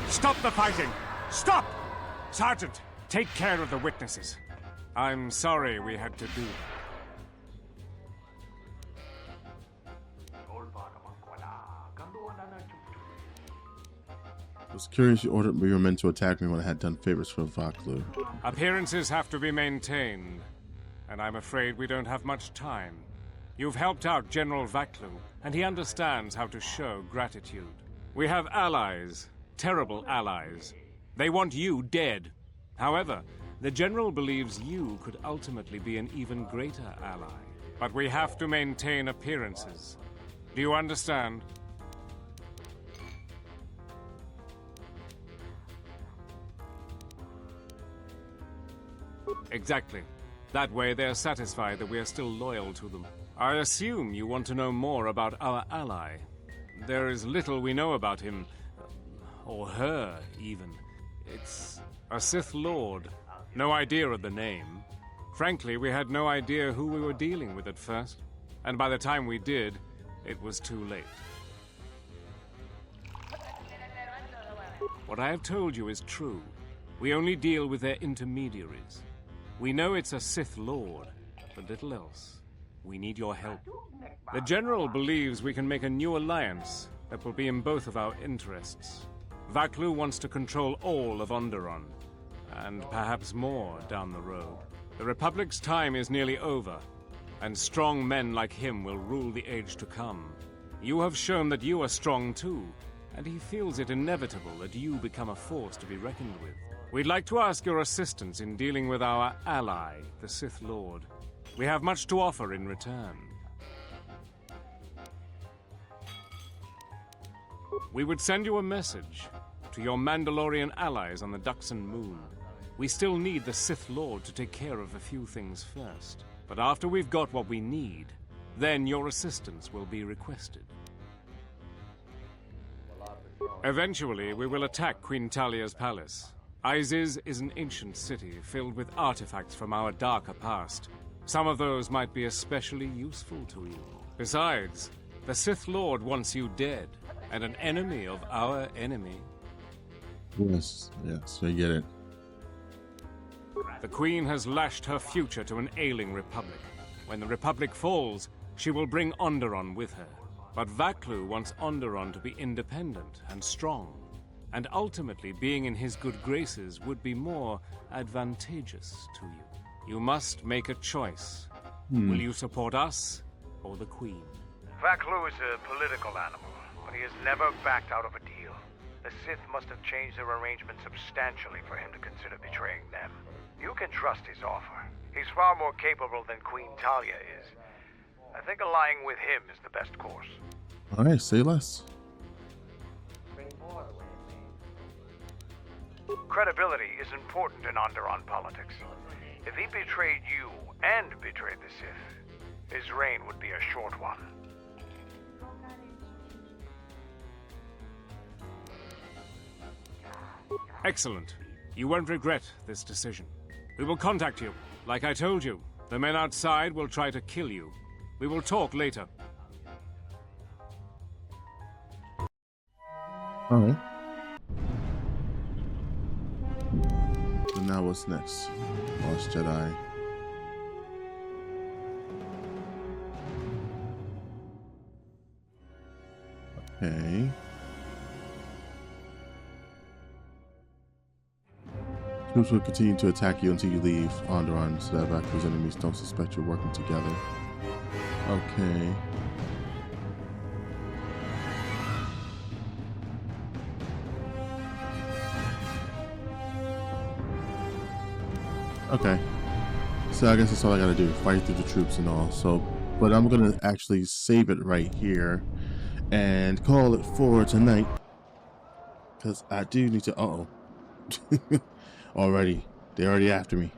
Stop the fighting! Stop! Sergeant, take care of the witnesses. I'm sorry we had to do that. I was curious you ordered your men to attack me when I had done favors for Vaklu. Appearances have to be maintained, and I'm afraid we don't have much time. You've helped out General Vaklu, and he understands how to show gratitude. We have allies, terrible allies. They want you dead. However, the General believes you could ultimately be an even greater ally. But we have to maintain appearances. Do you understand? Exactly. That way they're satisfied that we are still loyal to them. I assume you want to know more about our ally. There is little we know about him, or her, even. It's a Sith Lord. No idea of the name. Frankly, we had no idea who we were dealing with at first. And by the time we did, it was too late. What I have told you is true. We only deal with their intermediaries. We know it's a Sith Lord, but little else. We need your help. The General believes we can make a new alliance that will be in both of our interests. Vaklu wants to control all of Onderon, and perhaps more down the road. The Republic's time is nearly over, and strong men like him will rule the age to come. You have shown that you are strong too, and he feels it inevitable that you become a force to be reckoned with. We'd like to ask your assistance in dealing with our ally, the Sith Lord. We have much to offer in return. We would send you a message to your Mandalorian allies on the Duxon Moon. We still need the Sith Lord to take care of a few things first. But after we've got what we need, then your assistance will be requested. Eventually, we will attack Queen Talia's palace. Isis is an ancient city filled with artifacts from our darker past. Some of those might be especially useful to you. Besides, the Sith Lord wants you dead, and an enemy of our enemy. Yes, I get it. The Queen has lashed her future to an ailing Republic. When the Republic falls, she will bring Onderon with her. But Vaklu wants Onderon to be independent and strong. And ultimately, being in his good graces would be more advantageous to you. You must make a choice. Will you support us or the Queen? Vaklu is a political animal, but he has never backed out of a deal. The Sith must have changed their arrangement substantially for him to consider betraying them. You can trust his offer. He's far more capable than Queen Talia is. I think allying with him is the best course. All right, say less. Credibility is important in Onderon politics. If he betrayed you and betrayed the Sith, his reign would be a short one. Excellent. You won't regret this decision. We will contact you. Like I told you, the men outside will try to kill you. We will talk later. All right. So now what's next? Lost Jedi. Okay. Troops will continue to attack you until you leave Onderon, so that Vaklu's enemies don't suspect you're working together. Okay. Okay. So I guess that's all I gotta do, fight through the troops and all. So, but I'm gonna actually save it right here and call it for tonight, because I do need to, they're already after me.